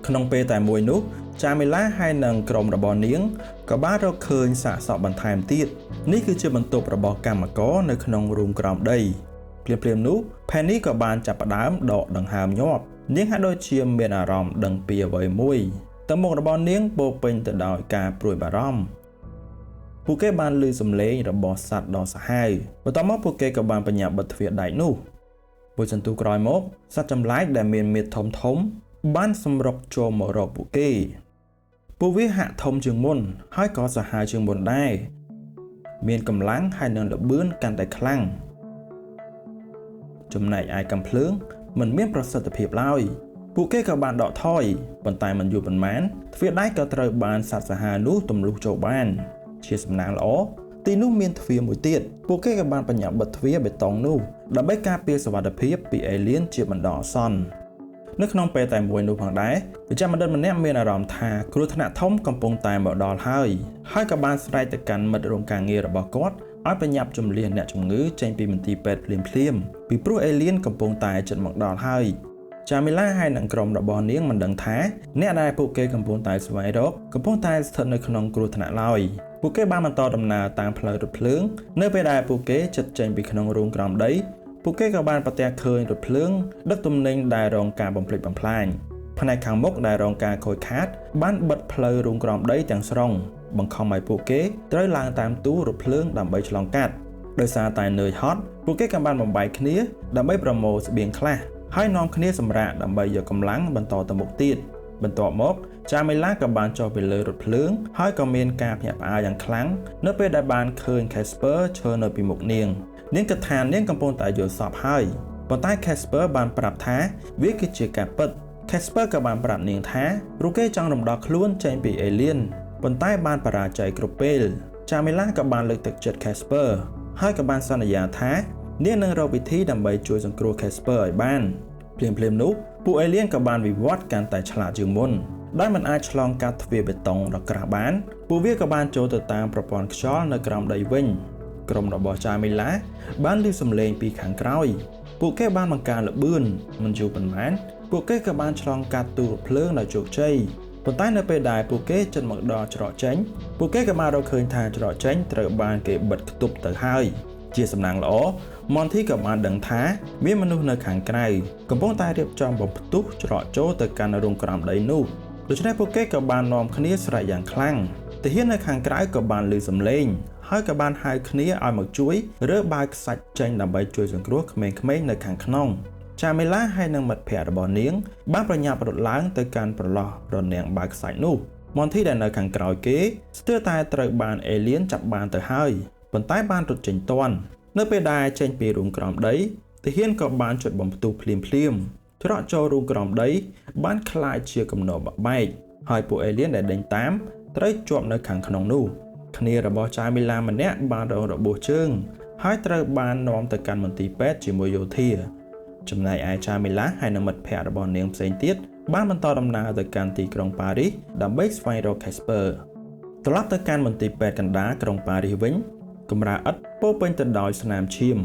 ក្នុងពេលតែមួយនោះចាមីឡាហើយនឹងក្រុមរបស់នាងក៏បានរកឃើញសាកសពបន្ថែមទៀតនេះគឺជាបន្ទប់របស់កម្មករនៅក្នុងរូងក្រោមដីភ្លាមនោះ Penny ក៏បានចាប់ផ្ដើមដកដង្ហើមញាប់នាងហាក់ដូចជាមានអារម្មណ៍ដឹងពីអ្វីមួយតែមុខរបស់នាងពោពេញទៅដោយការព្រួយបារម្ភពួកគេបានឮសំឡេងរបស់សត្វដ៏សាហាវបន្ទាប់មកពួកគេក៏បានបញ្ញាបិទទ្វារដែកនោះមួយសន្ទុះក្រោយមកសត្វចម្លែកដែលមានមាឌធំបានសម្រុកចូលមករកពួកគេពួកវាហាក់ធំជាងមុនហើយក៏សាហាវជាងមុនដែរ មានកម្លាំងហើយនឹងល្បឿនកាន់តែខ្លាំងចំណែកឯកាំភ្លើងមិនមានប្រសិទ្ធភាពឡើយពួកគេក៏បានដកថយប៉ុន្តែមិនយូរប៉ុន្មានទ្វារដែកក៏ត្រូវបានសត្វសាហាវនោះទម្លុះចូលបានជាសំណាងល្អទីនោះមានទ្វារមួយទៀតពួកគេក៏បានបញ្ញាបិទទ្វារបេតុងនោះដើម្បីការពារសុវត្ថិភាពពីអេលៀនជាបណ្ដោះអាសន្ននៅក្នុងពេលតែមួយនោះផងដែរវិជ្ជបណ្ឌិតម្នាក់មានអារម្មណ៍ថាគ្រោះថ្នាក់ធំកំពុងតែមកដល់ហើយក៏បានស្រែកទៅកាន់មិត្តរួមការងាររបស់គាត់ឲ្យបញ្ញាប់ជំនះអ្នកជំងឺចេញពីមន្ទីរពេទ្យភ្លាមពីព្រោះអេលៀនកំពុងតែជិតមកដល់ហើយចាមីឡាហើយនឹងក្រុមរបស់នាងមិនដឹងថាអ្នកដែលពួកគេកំពុងតែស្វែងរកកំពុងតែស្ថិតនៅក្នុងគ្រោះថ្នាក់ឡើយពួកគេបានបន្តដំណើរតាមផ្លូវរថភ្លើងនៅពេលដែលពួកគេជិតចេញពីក្នុងរូងក្រោមដីពួកគេក៏បានប្រទះឃើញរថភ្លើងដឹកទំនិញដែលរងការបំផ្លិចបំផ្លាញផ្នែកខាងមុខដែលរងការខូចខាតបានបិទផ្លូវរូងក្រោមដីទាំងស្រុងបង្ខំឲ្យពួកគេត្រូវឡើងតាមទូរថភ្លើងដើម្បីឆ្លងកាត់ដោយសារតែនឿយហត់ពួកគេក៏បានបំបែកគ្នាដើម្បីប្រមូលស្បៀងខ្លះហើយនាំគ្នាសម្រាកដើម្បីយកកម្លាំងបន្តទៅមុខទៀតបន្ទាប់មកចាមីឡាក៏បានចុះពីលើរថភ្លើងហើយក៏មានការភ្ញាក់ផ្អើលយ៉ាងខ្លាំងនៅពេលដែលបានឃើញ Casper ឈរនៅពីមុខនាងគិតថានាងកំពុងតែយល់សប្តិហើយប៉ុន្តែ Casper បានប្រាប់ថាវាគឺជាការពិត Casper ក៏បានប្រាប់នាងថាពួកគេចង់រំដោះខ្លួនចេញពីអេលៀនប៉ុន្តែបានបរាជ័យគ្រប់ពេលចាមីឡាក៏បានលើកទឹកចិត្ត Casper ហើយក៏បានសន្យាថានាងនឹងរកវិធីដើម្បីជួយសង្គ្រោះ Casper ឲ្យបានភ្លាមនោះពួកអេលៀនក៏បានវិវត្តកាន់តែឆ្លាតជាងមុនដោយមិនអាចឆ្លងកាត់ទ្វារបេតុងដ៏ក្រាស់បានពួកវាក៏បានចូលទៅតាមប្រព័ន្ធខ្យល់នៅក្រោមដីវិញក្រុមរបស់ចាមីឡាបានឮសំឡេងពីខាងក្រោយពួកគេបានបង្ការល្បឿនមិនយូរប៉ុន្មានពួកគេក៏បានឆ្លងកាត់ទូរថភ្លើងដោយជោគជ័យប៉ុន្តែនៅពេលដែលពួកគេជិតមកដល់ច្រកចេញពួកគេក៏បានរកឃើញថាច្រកចេញត្រូវបានគេបិទគប់ទៅហើយជាសំណាងល្អមនធីក៏បានដឹងថាមានមនុស្សនៅខាងក្រៅកំពុងតែរៀបចំបំផ្ទុះច្រកចូលទៅកាន់រូងក្រោមដីនោះដូច្នេះពួកគេក៏បាននាំគ្នាស្រែកយ៉ាងខ្លាំងទាហាននៅខាងក្រៅក៏បានឮសំឡេងហើយក៏បានហៅគ្នាឲ្យមកជួយរើបើកខ្សាច់ចេញដើម្បីជួយសង្គ្រោះក្មេងៗនៅខាងក្នុងចាមីឡាហើយនឹងមិត្តភ័ក្តិរបស់នាងបានប្រញាប់រត់ឡើងទៅកាន់ប្រឡោះរនាំងបើកខ្សាច់នោះមនធីដែលនៅខាងក្រោយគេស្ទើរតែត្រូវបានអេលៀនចាប់បានទៅហើយប៉ុន្តែបានរត់ចេញទាន់នៅពេលដែលចេញពីរូងក្រោមដីទាហានក៏បានចុចបំផ្ទុះភ្លាមច្រកចូលរូងក្រោមដីបានคล้ายជាគំនរបាក់បែកហើយពួកអេលៀនដែលដេញតាមត្រូវជាប់នៅខាងក្នុងនោះគ្នារបស់ចាមីឡាម្នាក់បានរងរបួសជើងហើយត្រូវបាននាំទៅកាន់មន្ទីរពេទ្យជាមួយយោធាចំណែកឯចាមីឡាហើយនិងមិត្តភ័ក្តិរបស់នាងផ្សេងទៀតបានបន្តដំណើរទៅកាន់ទីក្រុងប៉ារីសដើម្បីស្វែងរក Casper ត្រឡប់ទៅកាន់មន្ទីរពេទ្យកណ្ដាលក្រុងប៉ារីសវិញកម្រាលឥដ្ឋពោពេញទៅដោយស្នាមឈាម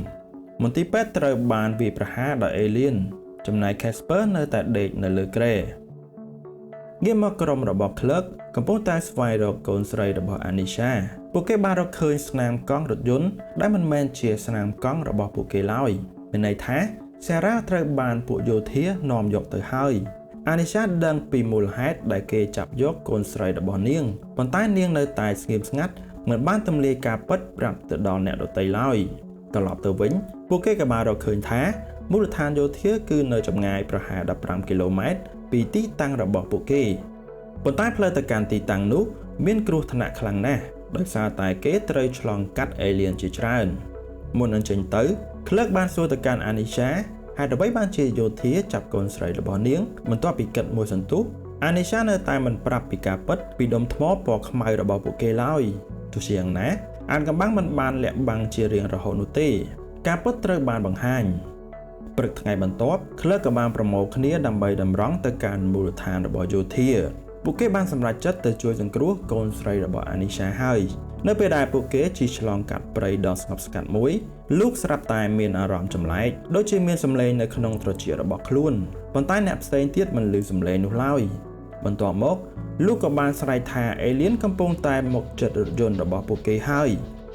មន្ទីរពេទ្យត្រូវបានវាយប្រហារដោយអេលៀនចំណែក Casper នៅតែដេកនៅលើគ្រែងាកមកក្រុមរបស់ Clerk កំពុងតែស្វែងរកកូនស្រីរបស់ Anisha ពួកគេបានរកឃើញស្នាមកង់រថយន្តដែលមិនមែនជាស្នាមកង់របស់ពួកគេឡើយមានន័យថា Sarah ត្រូវបានពួកយោធានាំយកទៅហើយ Anisha ដឹងពីមូលហេតុដែលគេចាប់យកកូនស្រីរបស់នាងប៉ុន្តែនាងនៅតែស្ងៀមស្ងាត់មិនបានទម្លាយការពិតប្រាប់ទៅដល់អ្នកដទៃឡើយត្រឡប់ទៅវិញពួកគេក៏បានរកឃើញថាមូលដ្ឋានយោធាគឺនៅចម្ងាយប្រហែល15គីឡូម៉ែត្រពីទីតាំងរបស់ពួកគេប៉ុន្តែផ្លូវទៅកាន់ទីតាំងនោះមានគ្រោះថ្នាក់ខ្លាំងណាស់ដោយសារតែគេត្រូវឆ្លងកាត់អេលៀនជាច្រើនមុននឹងចេញទៅ Clerk បានសួរទៅកាន់ Anisha ហេតុអ្វីបានជាយោធាចាប់កូនស្រីរបស់នាងបន្ទាប់ពីគិតមួយសន្ទុះ Anisha នៅតែមិនប្រាប់ពីការពិតពីដុំថ្មពណ៌ខ្មៅរបស់ពួកគេឡើយទោះជាយ៉ាងណាអានកំបាំងមិនបានលាក់បាំងជារៀងរហូតនោះទេការពិតត្រូវបានបង្ហាញព្រឹកថ្ងៃបន្ទាប់ Clerk ក៏បានប្រមូលគ្នាដើម្បីតម្រង់ទៅកាន់មូលដ្ឋានរបស់យោធាពួកគេបានសម្រេចចិត្តទៅជួយសង្គ្រោះកូនស្រីរបស់ Anisha ហើយនៅពេលដែលពួកគេជិះឆ្លងកាត់ព្រៃដ៏ស្ងប់ស្ងាត់មួយលោកស្រាប់តែមានអារម្មណ៍ចម្លែកដូចជាមានសម្លេងនៅក្នុងត្រចៀករបស់ខ្លួនប៉ុន្តែអ្នកផ្សេងទៀតមិនឮសម្លេងនោះឡើយបន្ទាប់មកលោកក៏បានស្រែកថាអេលៀនកំពុងតែមកជិតរថយន្តរបស់ពួកគេហើយ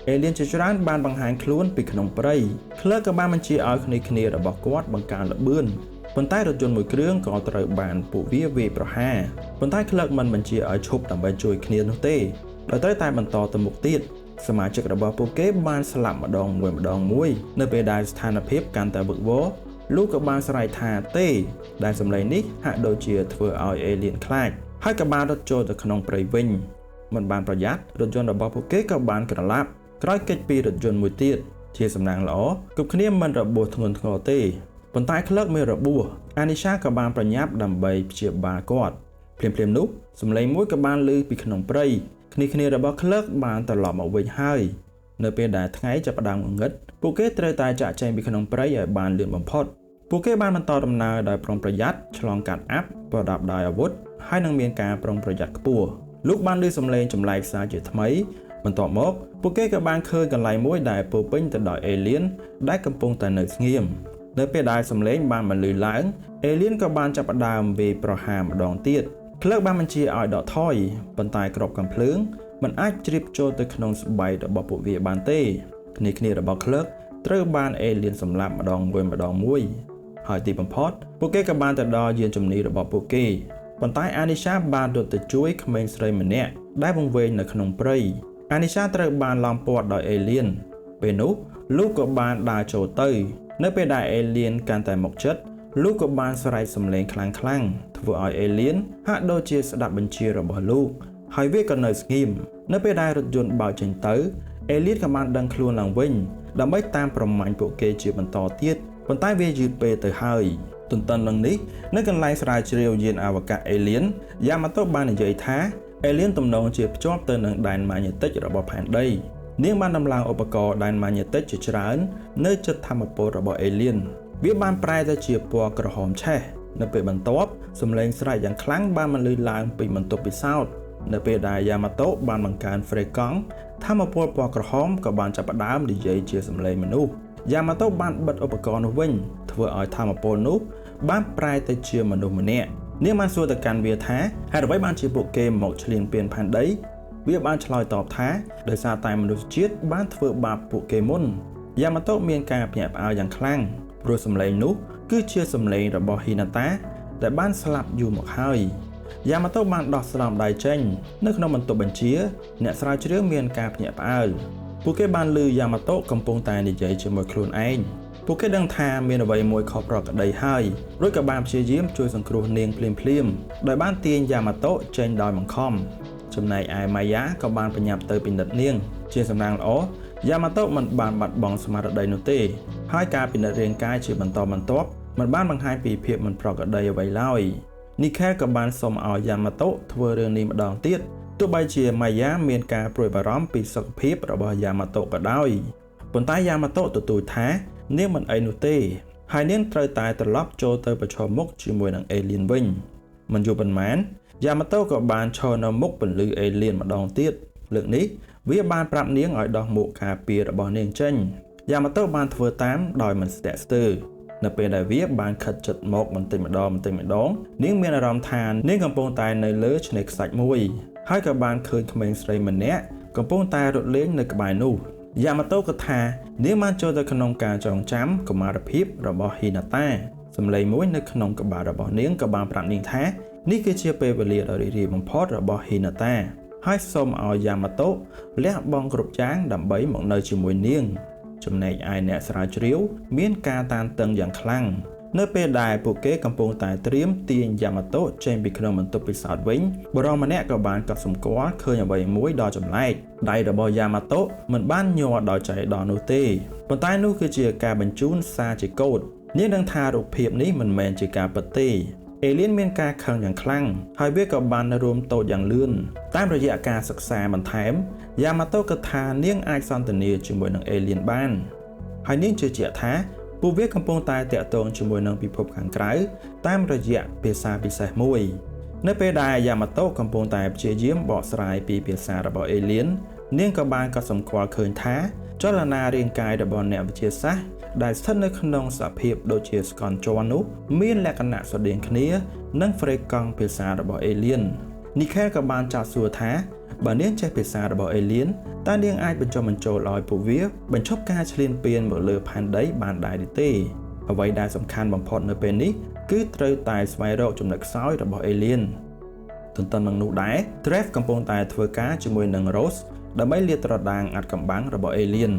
អេលៀនជាច្រើនបានបង្ហាញខ្លួនពីក្នុងព្រៃ Clerk ក៏បានបញ្ជាឲ្យគ្នារបស់គាត់បង្កើនល្បឿនប៉ុន្តែរថយន្តមួយគ្រឿងក៏ត្រូវបានពួកវាវាយប្រហារប៉ុន្តែ Clerk មិនបញ្ជាឲ្យឈប់ដើម្បីជួយគ្នានោះទេដោយត្រូវតែបន្តទៅមុខទៀតសមាជិករបស់ពួកគេបានស្លាប់ម្ដងមួយនៅពេលដែលស្ថានភាពកាន់តែវឹកវរលោកក៏បានស្រែកថាទេដែលសម្លេងនេះហាក់ដូចជាធ្វើឲ្យអេលៀនខ្លាចហើយក៏បានរត់ចូលទៅក្នុងព្រៃវិញមិនបានប្រយ័ត្នរថយន្តរបស់ពួកគេក៏បានក្រឡាប់ ក្រោយកិច្ចពីរថយន្តមួយទៀតជាសំណាងល្អគ្រប់គ្នាមិនរបួសធ្ងន់ធ្ងរទេប៉ុន្តែក្លឹកមានរបួសអានីសាក៏បានប្រញាប់ដើម្បីព្យាបាលគាត់ភ្លាមនោះសម្លេងមួយក៏បានឮពីក្នុងព្រៃគ្នារបស់ក្លឹកបានត្រឡប់មកវិញហើយនៅពេលដែលថ្ងៃចាប់ផ្ដើមងងឹតពួកគេត្រូវតែចាក់ចែងពីក្នុងព្រៃឲ្យបានលឿនបំផុតពួកគេបានបន្តដំណើរដោយប្រុងប្រយ័ត្នឆ្លងកាត់អាប់ប្រដាប់ដោយអាវុធហើយនឹងមានការប្រុងប្រយ័ត្នខ្ពស់លោកបានឮសំឡេងចម្លែកសារជាថ្មីបន្ទាប់មកពួកគេក៏បានឃើញកន្លែងមួយដែលពោពេញទៅដោយអេលៀនដែលកំពុងតែនៅស្ងៀមនៅពេលដែលសំឡេងបានបន្លឺឡើងអេលៀនក៏បានចាប់ផ្ដើមវាយប្រហារម្ដងទៀតក្លឹកបានបញ្ជាឲ្យដកថយប៉ុន្តែក្របកាំភ្លើងមិនអាចជ្រាបចូលទៅក្នុងស្បែករបស់ពួកវាបានទេគ្នារបស់ក្លឹកត្រូវបានអេលៀនសម្លាប់ម្ដងមួយហើយទីបំផុតពួកគេក៏បានទៅដល់យានជំនិះរបស់ពួកគេប៉ុន្តែអានីសាបានរត់ទៅជួយក្មេងស្រីម្នាក់ដែលវង្វេងនៅក្នុងព្រៃអានីសាត្រូវបានឡោមព័ទ្ធដោយអេលៀនពេលនោះលោកក៏បានដើរចូលទៅនៅពេលដែលអេលៀនកាន់តែមកជិតលោកក៏បានស្រែកសំឡេងខ្លាំងធ្វើឲ្យអេលៀនហាក់ដូចជាស្ដាប់បញ្ជារបស់លោកហើយវាក៏នៅស្ងៀមនៅពេលដែលរថយន្តបើកចេញទៅអេលៀនក៏បានដឹងខ្លួនឡើងវិញដើម្បីតាមប្រមាញ់ពួកគេជាបន្តទៀតប៉ុន្តែវាយឺតពេកទៅហើយទន្ទឹមនឹងនេះនៅកន្លែងស្រាវជ្រាវយានអវកាសអេលៀនយ៉ាម៉ាតូបាននិយាយថាអេលៀនទំនងជាភ្ជាប់ទៅនឹងដែនម៉ាញេទិករបស់ផែនដីនាងបានដំឡើងឧបករណ៍ដែនម៉ាញេទិកជាច្រើននៅជិតធម្មពលរបស់អេលៀនវាបានប្រែទៅជាពណ៌ក្រហមឆេះនៅពេលបន្ទាប់សំឡេងស្រែកយ៉ាងខ្លាំងបានបន្លឺឡើងពីបន្ទប់ពិសោធន៍នៅពេលដែលយ៉ាម៉ាតូបានបង្កើនហ្វ្រេកង់ធម្មពលពណ៌ក្រហមក៏បានចាប់ផ្ដើមនិយាយជាសំឡេងមនុស្សយ៉ាម៉ាតូបានបិទឧបករណ៍នោះវិញធ្វើឲ្យធម្មពលនោះបានប្រែទៅជាមនុស្សម្នាក់នាងបានសួរទៅកាន់វាថាហេតុអ្វីបានជាពួកគេមកឈ្លានពានផែនដីវាបានឆ្លើយតបថាដោយសារតែមនុស្សជាតិបានធ្វើបាបពួកគេមុនយ៉ាម៉ាតូមានការភ្ញាក់ផ្អើលយ៉ាងខ្លាំងព្រោះសំឡេងនោះគឺជាសំឡេងរបស់ហ៊ីណាតាដែលបានស្លាប់យូរមកហើយយ៉ាម៉ាតូបានដោះស្រោមដៃចេញនៅក្នុងបន្ទប់បញ្ជាអ្នកស្រាវជ្រាវមានការភ្ញាក់ផ្អើលពួកគេបានឮយ៉ាម៉ាតូកំពុងតែនិយាយជាមួយខ្លួនឯងពួកគេដឹងថាមានអ្វីមួយខុសប្រក្រតីហើយរួចក៏បានព្យាយាមជួយសង្គ្រោះនាងភ្លាមដោយបានទាញយ៉ាម៉ាតូចេញដោយបង្ខំចំណែកឯម៉ាយ៉ាក៏បានប្រញាប់ទៅពិនិត្យនាងជាសំណាងល្អយ៉ាម៉ាតូមិនបានបាត់បង់ស្មារតីនោះទេហើយការពិនិត្យរាងកាយជាបន្តបន្ទាប់មិនបានបង្ហាញពីភាពមិនប្រក្រតីអ្វីឡើយនីខែក៏បានសុំឲ្យយ៉ាម៉ាតូធ្វើរឿងនេះម្ដងទៀតទោះបីជាម៉ាយ៉ាមានការព្រួយបារម្ភពីសុខភាពរបស់យ៉ាម៉ាតូក៏ដោយប៉ុន្តែយ៉ាម៉ាតូទទូចថានាងមិនអីនោះទេហើយនាងត្រូវតែត្រឡប់ចូលទៅប្រឈមមុខជាមួយនឹងអេលៀនវិញមិនយូរប៉ុន្មានយ៉ាម៉ាតូក៏បានឈរនៅមុខពន្លឺអេលៀនម្ដងទៀតលើកនេះវាបានប្រាប់នាងឲ្យដោះមួកការពាររបស់នាងចេញយ៉ាម៉ាតូបានធ្វើតាមដោយមិនស្ទាក់ស្ទើរនៅពេលដែលវាបានខិតជិតមកបន្តិចម្ដងនាងមានអារម្មណ៍ថានាងកំពុងតែនៅលើឆ្នេរខ្សាច់មួយហើយក៏បានឃើញក្មេងស្រីម្នាក់កំពុងតែរត់លេងនៅក្បែរនោះយ៉ាម៉ាតូក៏ថានាងបានចូលទៅក្នុងការចងចាំកុមារភាពរបស់ហ៊ីណាតាសំឡេងមួយនៅក្នុងក្បាលរបស់នាងក៏បានប្រាប់នាងថានេះគឺជាពេលវេលាដ៏រីករាយបំផុតរបស់ហ៊ីណាតាហើយសូមឲ្យយ៉ាម៉ាតូលះបង់គ្រប់យ៉ាងដើម្បីមកនៅជាមួយនាងចំណែកឯអ្នកស្រាវជ្រាវមានការតានតឹងយ៉ាងខ្លាំងនៅពេលដែលពួកគេកំពុងតែត្រៀមទាញយ៉ាម៉ាតូចេញពីក្នុងបន្ទប់ពិសោធន៍វិញបុរសម្នាក់ក៏បានកត់សម្គាល់ឃើញអ្វីមួយដ៏ចម្លែកដៃរបស់យ៉ាម៉ាតូមិនបានញ័រដោយចៃដន្យនោះទេប៉ុន្តែនោះគឺជាការបញ្ជូនសារជាកូដនាងដឹងថារូបភាពនេះមិនមែនជាការពិតទេអេលៀនមានការខឹងយ៉ាងខ្លាំងហើយវាក៏បានរួមតូចយ៉ាងលឿនតាមរយៈការសិក្សាបន្ថែមយ៉ាម៉ាតូគិតថានាងអាចសន្ទនាជាមួយនឹងអេលៀនបានហើយនាងជឿជាក់ថាពួកវាកំពុងតែតាក់ទងជាមួយនឹងពិភពខាងក្រៅតាមរយៈភាសាពិសេសមួយនៅពេលដែលយ៉ាម៉ាតូកំពុងតែព្យាយាមបកស្រាយពីភាសារបស់អេលៀននាងក៏បានកត់សម្គាល់ឃើញថាចលនារាងកាយរបស់អ្នកវិទ្យាសាស្ត្រដែលស្ថិតនៅក្នុងសភាពដូចជាស្កន់ជាន់នោះមានលក្ខណៈស្រដៀងគ្នានឹងហ្វ្រេកង់ភាសារបស់អេលៀននីខែលក៏បានចោទសួរថាបើនាងចេះភាសារបស់អេលៀនតើនាងអាចបញ្ចុះបញ្ចូលឲ្យពួកវាបញ្ឈប់ការឈ្លានពានមកលើផែនដីបានដែរឬទេអ្វីដែលសំខាន់បំផុតនៅពេលនេះគឺត្រូវតែស្វែងរកចំណុចខ្សោយរបស់អេលៀនទន្ទឹមនឹងនោះដែរ Trev កំពុងតែធ្វើការជាមួយនឹង Rose ដើម្បីលាតត្រដាងអាថ៌កំបាំងរបស់អេលៀន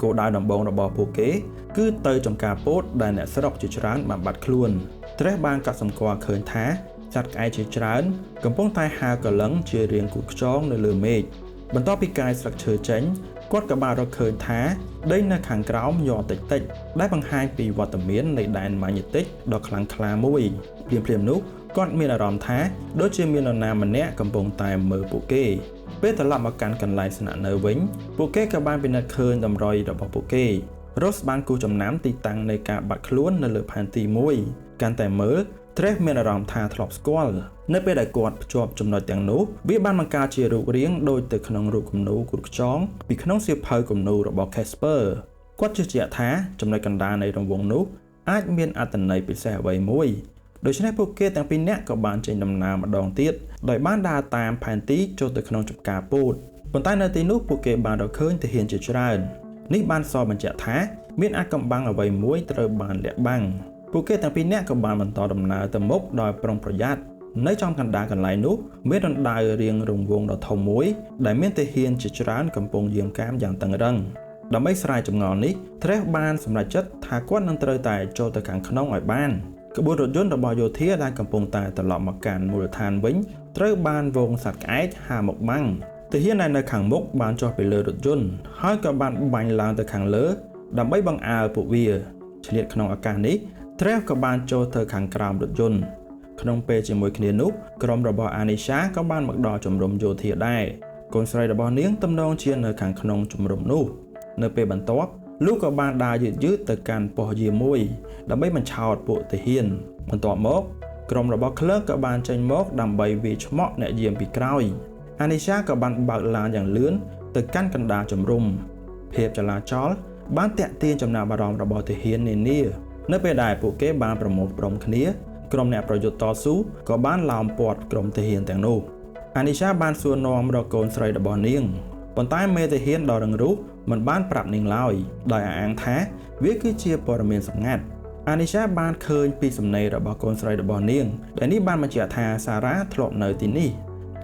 គោលដៅដំបូងរបស់ពួកគេគឺទៅចំការពោតដែលអ្នកស្រុកជាច្រើនបានបាត់ខ្លួន Trev បានកត់សម្គាល់ឃើញថាសត្វក្អែកជាច្រើនកំពុងតែហើរកលឹងជារាងគូតខ្យងនៅលើមេឃបន្ទាប់ពីកាយស្លឹកឈើចេញ គាត់ក៏បានរកឃើញថាដីនៅខាងក្រោមយ៉តិចៗដែលបង្ហាញពីវត្តមាននៃដែនម៉ាញេទិកដ៏ខ្លាំងក្លាមួយភ្លាមៗនោះគាត់មានអារម្មណ៍ថាដូចជាមាននរណាម្នាក់កំពុងតែមើលពួកគេពេលត្រឡប់មកកាន់កន្លែងស្នាក់នៅវិញពួកគេក៏បានពិនិត្យឃើញតម្រុយរបស់ពួកគេរ៉ូសបានគូសចំណាំទីតាំងនៃការបាត់ខ្លួននៅលើផែនទីមួយកាន់តែមើលTrev មានអារម្មណ៍ថាធ្លាប់ស្គាល់នៅពេលដែលគាត់ភ្ជាប់ចំណុចទាំងនោះវាបានបង្កើតជារូបរាងដូចទៅក្នុងរូបគំនូរគ្រុឌខ្យងពីក្នុងសៀវភៅគំនូររបស់ Casper គាត់ជឿជាក់ថាចំណុចកណ្ដាលនៃរង្វង់នោះអាចមានអត្ថន័យពិសេសអ្វីមួយដូច្នេះពួកគេទាំងពីរនាក់ក៏បានចេញដំណើរម្ដងទៀតដោយបានដើរតាមផែនទីចូលទៅក្នុងចម្ការពោតប៉ុន្តែនៅទីនោះពួកគេបានរកឃើញទាហានជាច្រើននេះបានសបញ្ជាក់ថាមានអាថ៌កំបាំងអ្វីមួយត្រូវបានលាក់បាំងពួកគេទាំងពីរនាក់ក៏បានបន្តដំណើរទៅមុខដោយប្រុងប្រយ័ត្ននៅចំកណ្ដាលកន្លែងនោះមានរណ្ដៅរាងរង្វង់ដ៏ធំមួយដែលមានទាហានជាច្រើនកំពុងយាមកាមយ៉ាងតឹងរ៉ឹងដើម្បីស្រាយចម្ងល់នេះ Trev បានសម្រេចចិត្តថាគាត់នឹងត្រូវតែចូលទៅខាងក្នុងឲ្យបានក្បួនរថយន្តរបស់យោធាដែលកំពុងតែត្រឡប់មកកាន់មូលដ្ឋានវិញត្រូវបានវងសត្វក្អែកហាមកបាំងទាហានដែលនៅខាងមុខបានចុះពីលើរថយន្តហើយក៏បានបាញ់ឡើងទៅខាងលើដើម្បីបង្អើលពួកវាឆ្លៀតក្នុងឱកាសនេះ Trev ក៏បានចូលទៅខាងក្រោមរថយន្តក្នុងពេលជាមួយគ្នានោះក្រុមរបស់ Anisha ក៏បានមកដល់ជំរំយោធាដែរកូនស្រីរបស់នាងទំនងជានៅខាងក្នុងជំរំនោះនៅពេលបន្ទាប់លោកក៏បានដើរយឺតៗទៅកាន់ប៉ុស្តិ៍យាមមួយដើម្បីបញ្ឆោតពួកទាហានបន្ទាប់មកក្រុមរបស់ក្លឺកក៏បានចេញមកដើម្បីវាយឆ្មក់អ្នកយាមពីក្រោយ Anisha ក៏បានបើកឡានយ៉ាងលឿនទៅកាន់កណ្ដាលជំរំភាពចលាចលបានតាក់ទាញចំណាប់អារម្មណ៍របស់ទាហាននានានៅពេលដែលពួកគេបានប្រមូលផ្តុំគ្នាក្រុមអ្នកប្រយុទ្ធតស៊ូក៏បានឡោមព័ទ្ធក្រុមទាហានទាំងនោះ Anisha បានសួរនាំរកកូនស្រីរបស់នាងប៉ុន្តែមេទាហានដ៏រឹងរូសមិនបានប្រាប់នាងឡើយដោយអះអាងថាវាគឺជាព័ត៌មានសម្ងាត់ Anisha បានឃើញពីសំណេររបស់កូនស្រីរបស់នាងដែលនេះបានបញ្ជាក់ថាសារ៉ាធ្លាប់នៅទីនេះ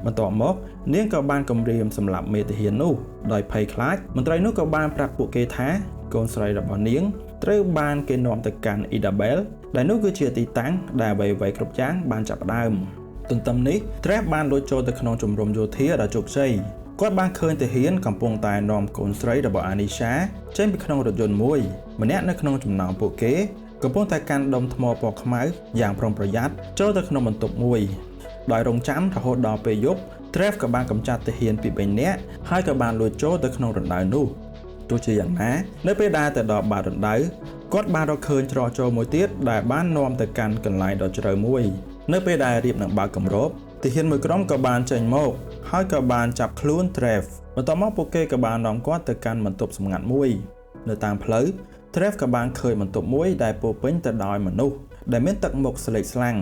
បន្ទាប់មកនាងក៏បានគំរាមសម្លាប់មេទាហាននោះដោយភ័យខ្លាចមន្ត្រីនោះក៏បានប្រាប់ពួកគេថាកូនស្រីរបស់នាងត្រូវបានគេនាំទៅកាន់ Idabel ដែលនោះគឺជាទីតាំងដែលអ្វីៗគ្រប់យ៉ាងបានចាប់ផ្ដើមទន្ទឹមនេះ Trev បានលួចចូលទៅក្នុងជំរំយោធាដ៏ជោគជ័យគាត់បានឃើញទាហានកំពុងតែនាំកូនស្រីរបស់ Anisha ចេញពីក្នុងរថយន្តមួយម្នាក់នៅក្នុងចំណោមពួកគេកំពុងតែកាន់ដុំថ្មពណ៌ខ្មៅយ៉ាងប្រុងប្រយ័ត្នចូលទៅក្នុងបន្ទប់មួយដោយរងចាំរហូតដល់ពេលយប់ Trev ក៏បានកម្ចាត់ទាហានពី3នាក់ហើយក៏បានលួចចូលទៅក្នុងរណ្ដៅនោះទោះជាយ៉ាងណានៅពេលដែលទៅដល់បាតរណ្ដៅគាត់បានរកឃើញច្រកចូលមួយទៀតដែលបាននាំទៅកាន់កន្លែងដ៏ជ្រៅមួយនៅពេលដែលរៀបនឹងបើកគម្របទាហានមួយក្រុមក៏បានចេញមកហើយក៏បានចាប់ខ្លួន Trev បន្ទាប់មកពួកគេក៏បាននាំគាត់ទៅកាន់បន្ទប់សម្ងាត់មួយនៅតាមផ្លូវ Trev ក៏បានឃើញបន្ទប់មួយដែលពោពេញទៅដោយមនុស្សដែលមានទឹកមុខស្លេកស្លាំង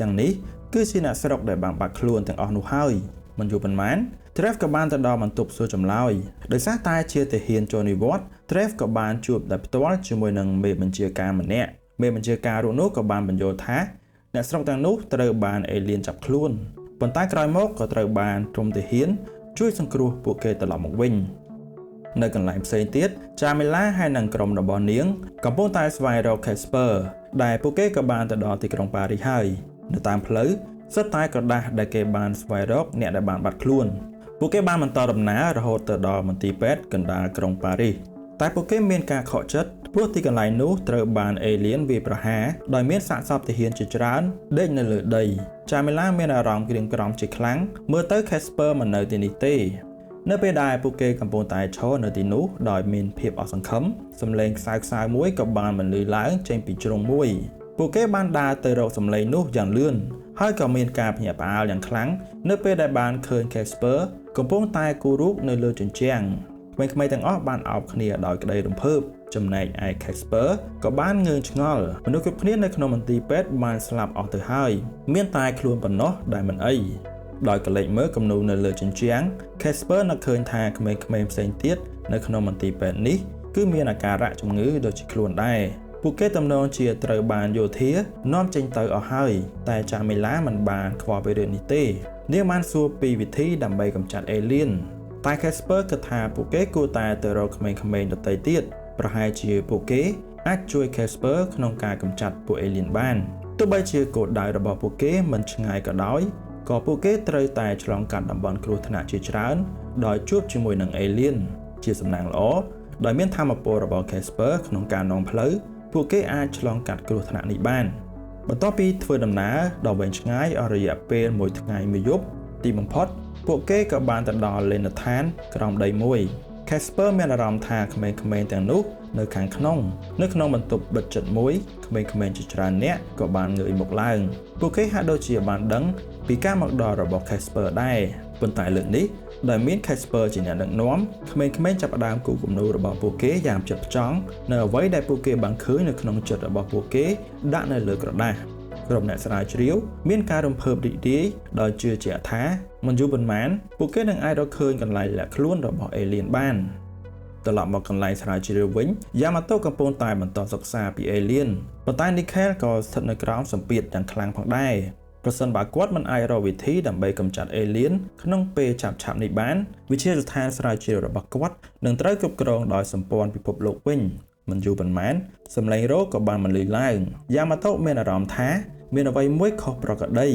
ទាំងនេះគឺជាអ្នកស្រុកដែលបានបាត់ខ្លួនទាំងអស់នោះហើយមិនយូរប៉ុន្មាន Trev ក៏បានទៅដល់បន្ទប់សួរចម្លើយដោយសារតែជាទាហានចូលនិវត្តន៍ Trev ក៏បានជួបដោយផ្ទាល់ជាមួយនឹងមេបញ្ជាការម្នាក់មេបញ្ជាការរូបនោះក៏បានបញ្យល់ថាអ្នកស្រុកទាំងនោះត្រូវបានអេលៀនចាប់ខ្លួនប៉ុន្តែក្រោយមកក៏ត្រូវបានក្រុមទាហានជួយសង្គ្រោះពួកគេត្រឡប់មកវិញនៅកន្លែងផ្សេងទៀត Jamila ហើយនិងក្រុមរបស់នាងកំពុងតែស្វែងរក Casper ដែលពួកគេក៏បានទៅដល់ទីក្រុងប៉ារីសហើយនៅតាមផ្លូវសុទ្ធតែក្រដាស់ដែលគេបានស្វែងរកអ្នកដែលបានបាត់ខ្លួនពួកគេបានបន្តដំណើររហូតទៅដល់មន្ទីរពេទ្យកណ្ដាលក្រុងប៉ារីសតែពួកគេមានការខកចិត្តព្រោះទីកន្លែងនោះត្រូវបានអេលៀនវាយប្រហារដោយមានសាកសពទាហានជាច្រើនដេកនៅលើដី Jamila មានអារម្មណ៍ក្រៀមក្រំជាខ្លាំងមើលទៅ Casper មិននៅទីនេះទេនៅពេលដែលពួកគេកំពុងតែឈរនៅទីនោះដោយមានភាពអស់សង្ឃឹមសំឡេងខ្សៅៗមួយក៏បានបន្លឺឡើងចេញពីជ្រុងមួយពួកគេបានដើរទៅរកសំឡេងនោះយ៉ាងលឿនហើយក៏មានការភ្ញាក់ផ្អើលយ៉ាងខ្លាំងនៅពេលដែលបានឃើញ Casper កំពុងតែគូររូបនៅលើជញ្ជាំងក្មេងៗទាំងអស់បានអោបគ្នាដោយក្តីរំភើបចំណែកឯ Casper ក៏បានងឿងឆ្ងល់មនុស្សគ្រប់គ្នានៅក្នុងមន្ទីរពេទ្យបានស្លាប់អស់ទៅហើយមានតែខ្លួនប៉ុណ្ណោះដែលមិនអីដោយកលេចមើលគំនូរនៅលើជញ្ជាំង Casper នឹកឃើញថាក្មេងៗផ្សេងទៀតនៅក្នុងមន្ទីរពេទ្យនេះគឺមានអាការៈជំងឺដូចជាខ្លួនដែរពួកគេទំនងជាត្រូវបានយោធានាំចេញទៅអស់ហើយតែ Jamila មិនបានខ្វល់ពីរឿងនេះទេនាងបានសួរពីវិធីដើម្បីកម្ចាត់អេលៀនតែ Casper គិតថាពួកគេគួរតែទៅរកក្មេងៗដទៃទៀតប្រហែលជាពួកគេអាចជួយ Casper ក្នុងការកម្ចាត់ពួកអេលៀនបានទោះបីជាគោលដៅរបស់ពួកគេមិនឆ្ងាយក៏ដោយក៏ពួកគេត្រូវតែឆ្លងកាត់តំបន់គ្រោះថ្នាក់ជាច្រើនដោយជួបជាមួយនឹងអេលៀន ជាសំណាងល្អដោយមានធម៌ពលរបស់ Casper ក្នុងការនាំផ្លូវពួកគេអាចឆ្លងកាត់គ្រោះថ្នាក់នេះបានបន្ទាប់ពីធ្វើដំណើរដ៏វែងឆ្ងាយអស់រយៈពេល1ថ្ងៃ1យប់ទីបំផុតពួកគេក៏បានទៅដល់លេនដ្ឋានក្រោមដីមួយ Casper មានអារម្មណ៍ថាក្មេងៗទាំងនោះនៅខាងក្នុងបន្ទប់បិទជិតមួយក្មេងៗជាច្រើនអ្នកក៏បានងើយមុខឡើងពួកគេហាក់ដូចជាបានដឹងពីការមកដល់របស់ Casper ដែរប៉ុន្តែលើកនេះដែលមាន Casper ជាអ្នកដឹកនាំក្មេងៗចាប់ផ្ដើមគូគំនូររបស់ពួកគេយ៉ាងផ្ចិតផ្ចង់នៅអ្វីដែលពួកគេបានឃើញនៅក្នុងចិត្តរបស់ពួកគេដាក់នៅលើក្រដាសក្រុមអ្នកស្រាវជ្រាវមានការរំភើបរីករាយដោយជឿជាក់ថាមិនយូរប៉ុន្មានពួកគេនឹងអាចរកឃើញកន្លែងលាក់ខ្លួនរបស់អេលៀនបានត្រឡប់មកកន្លែងស្រាវជ្រាវវិញយ៉ាម៉ាតូកំពុងតែបន្តសិក្សាពីអេលៀនប៉ុន្តែនីខែលក៏ស្ថិតនៅក្រោមសម្ពាធយ៉ាងខ្លាំងផងដែរប្រសិនបើគាត់មិនអាចរកវិធីដើម្បីកម្ចាត់អេលៀនក្នុងពេលឆាប់នេះបានវិទ្យាស្ថានស្រាវជ្រាវរបស់គាត់នឹងត្រូវគ្រប់គ្រងដោយសម្ព័ន្ធពិភពលោកវិញមិនយូរប៉ុន្មានសម្លេងរោគក៏បានបន្លឺឡើងយ៉ាម៉ាតូមានអារម្មណ៍ថាមានអ្វីមួយខុសប្រក្រតី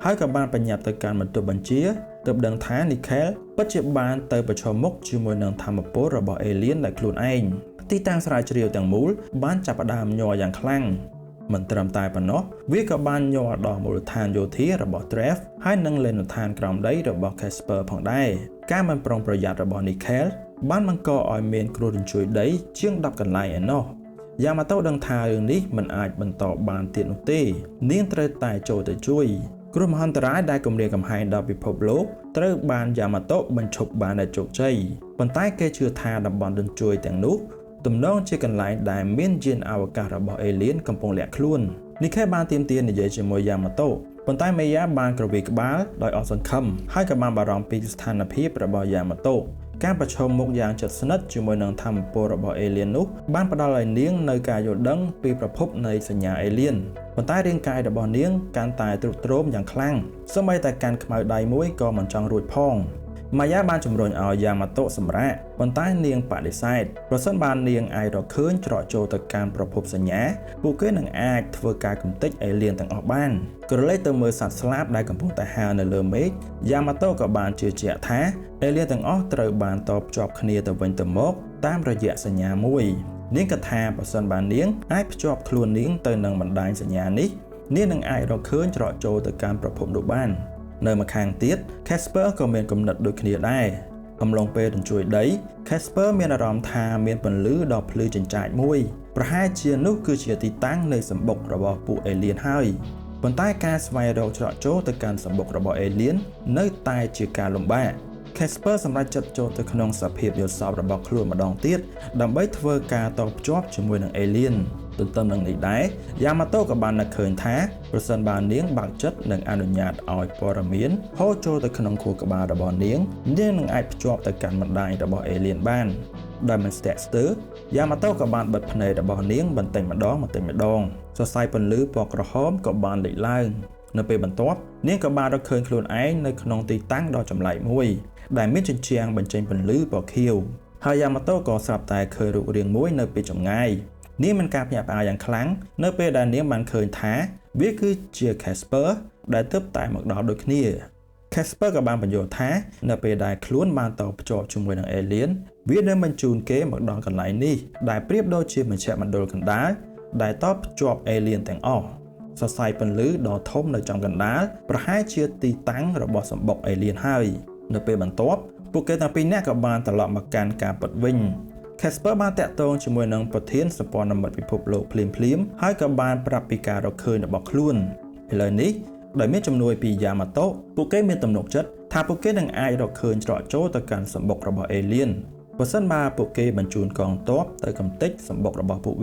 ហើយក៏បានបញ្ញាប់ទៅកាន់បន្ទប់បញ្ជាទើបដឹងថានីខែលពិតជាបានទៅប្រឈមមុខជាមួយនឹងធម្មពលរបស់អេលៀនដោយខ្លួនឯងទីតាំងស្រាវជ្រាវទាំងមូលបានចាប់ផ្ដើមញ័រយ៉ាងខ្លាំងមិនត្រឹមតែប៉ុណ្ណោះវាក៏បានញ័រដល់មូលដ្ឋានយោធារបស់ Trev ហើយនិងលេនដ្ឋានក្រោមដីរបស់ Casper ផងដែរការមិនប្រុងប្រយ័ត្នរបស់ Nickel បានបង្កឲ្យមានគ្រោះរញ្ជួយដីជាង10កន្លែងឯណោះយ៉ាម៉ាតូដឹងថារឿងនេះមិនអាចបន្តបានទៀតនោះទេនាងត្រូវតែចូលទៅជួយគ្រោះមហន្តរាយដែលគំរាមកំហែងដល់ពិភពលោកត្រូវបានយ៉ាម៉ាតូបញ្ឈប់បានដោយជោគជ័យប៉ុន្តែគេជឿថាតំបន់រញ្ជួយទាំងនោះទំនងជាកន្លែងដែលមានយានអវកាសរបស់អេលៀនកំពុងលាក់ខ្លួននីខេបានទាមទារនិយាយជាមួយយ៉ាម៉ាតូប៉ុន្តែមេយ៉ាបានក្រវីក្បាលដោយអស់សង្ឃឹមហើយក៏បានបារម្ភពីស្ថានភាពរបស់យ៉ាម៉ាតូការប្រឈមមុខយ៉ាងជិតស្និទ្ធជាមួយនឹងធម្មពលរបស់អេលៀននោះបានផ្ដល់ឲ្យនាងនៅការយល់ដឹងពីប្រភពនៃសញ្ញាអេលៀនប៉ុន្តែរាងកាយរបស់នាងកាន់តែទ្រុឌទ្រោមយ៉ាងខ្លាំងសូម្បីតែកាន់ខ្មៅដៃមួយក៏មិនចង់រួចផងម៉ាយ៉ាបានជំរុញឲ្យយ៉ាម៉ាតូសម្រាកប៉ុន្តែនាងបដិសេធប្រសិនបើនាងអាចរកឃើញច្រកចូលទៅកាន់ប្រភពសញ្ញាពួកគេនឹងអាចធ្វើការកំទេចអេលៀនទាំងអស់បានក្រឡេកទៅមើលសត្វស្លាបដែលកំពុងតែហើរនៅលើមេឃយ៉ាម៉ាតូក៏បានជឿជាក់ថាអេលៀនទាំងអស់ត្រូវបានតភ្ជាប់គ្នាទៅវិញទៅមកតាមរយៈសញ្ញាមួយនាងគិតថាប្រសិនបើនាងអាចភ្ជាប់ខ្លួននាងទៅនឹងបណ្ដាញសញ្ញានេះនាងនឹងអាចរកឃើញច្រកចូលទៅកាន់ប្រភពនោះបាននៅម្ខាងទៀត Casper ក៏មានគំនិតដូចគ្នាដែរអំឡុងពេលរញ្ជួយដី Casper មានអារម្មណ៍ថាមានពន្លឺដ៏ភ្លឺចិញ្ចាចមួយប្រហែលជានោះគឺជាទីតាំងនៃសម្បុករបស់ពួកអេលៀនហើយប៉ុន្តែការស្វែងរកច្រកចូលទៅកាន់សម្បុករបស់អេលៀននៅតែជាការលំបាក Casper សម្រេចចិត្តចូលទៅក្នុងសភាពយល់សប្តិរបស់ខ្លួនម្ដងទៀតដើម្បីធ្វើការតភ្ជាប់ជាមួយនឹងអេលៀនទន្ទឹមនឹងនេះដែរយ៉ាម៉ាតូក៏បាននឹកឃើញថាប្រសិនបើនាងបើកចិត្តនិងអនុញ្ញាតឲ្យព័ត៌មានហូរចូលទៅក្នុងខួរក្បាលរបស់នាងនឹងអាចភ្ជាប់ទៅកាន់បណ្ដាញរបស់អេលៀនបានដោយមិនស្ទាក់ស្ទើរយ៉ាម៉ាតូក៏បានបិទភ្នែករបស់នាងបន្តិចម្ដងសរសៃពន្លឺពណ៌ក្រហមក៏បានលេចឡើងនៅពេលបន្ទាប់នាងក៏បានរកឃើញខ្លួនឯងនៅក្នុងទីតាំងដ៏ចម្លែកមួយដែលមានជញ្ជាំងបញ្ចេញពន្លឺពណ៌ខៀវហើយយ៉ាម៉ាតូក៏ស្រាប់តែឃើញរូបរាងមួយនៅពីចម្ងាយនាងមានការភ្ញាក់ផ្អើលយ៉ាងខ្លាំងនៅពេលដែលនាងបានឃើញថាវាគឺជា Casper ដែលទើបតែមកដល់ដូចគ្នា Casper ក៏បានបញ្យល់ថានៅពេលដែលខ្លួនបានតភ្ជាប់ជាមួយនឹងអេលៀនវានឹងបញ្ជូនគេមកដល់កន្លែងនេះដែលប្រៀបដូចជាមជ្ឈមណ្ឌលកណ្ដាលដែលតភ្ជាប់អេលៀនទាំងអស់សរសៃពន្លឺដ៏ធំនៅចំកណ្ដាលប្រហែលជាទីតាំងរបស់សម្បុកអេលៀនហើយនៅពេលបន្ទាប់ពួកគេទាំងពីរនាក់ក៏បានត្រឡប់មកកាន់ការពិតវិញ Casper បានតាក់ទងជាមួយនឹងប្រធានសម្ព័ន្ធមិត្តពិភពលោកភ្លាមហើយក៏បានប្រាប់ពីការរកឃើញរបស់ខ្លួនឥឡូវនេះដោយមានជំនួយពីយ៉ាម៉ាតូពួកគេមានទំនុកចិត្តថាពួកគេនឹងអាចរកឃើញច្រកចូលទៅកាន់សម្បុករបស់អេលៀនបើសិនបើពួកគេបញ្ជូនកងទ័ពទៅកំទេចសម្បុករបស់ពួក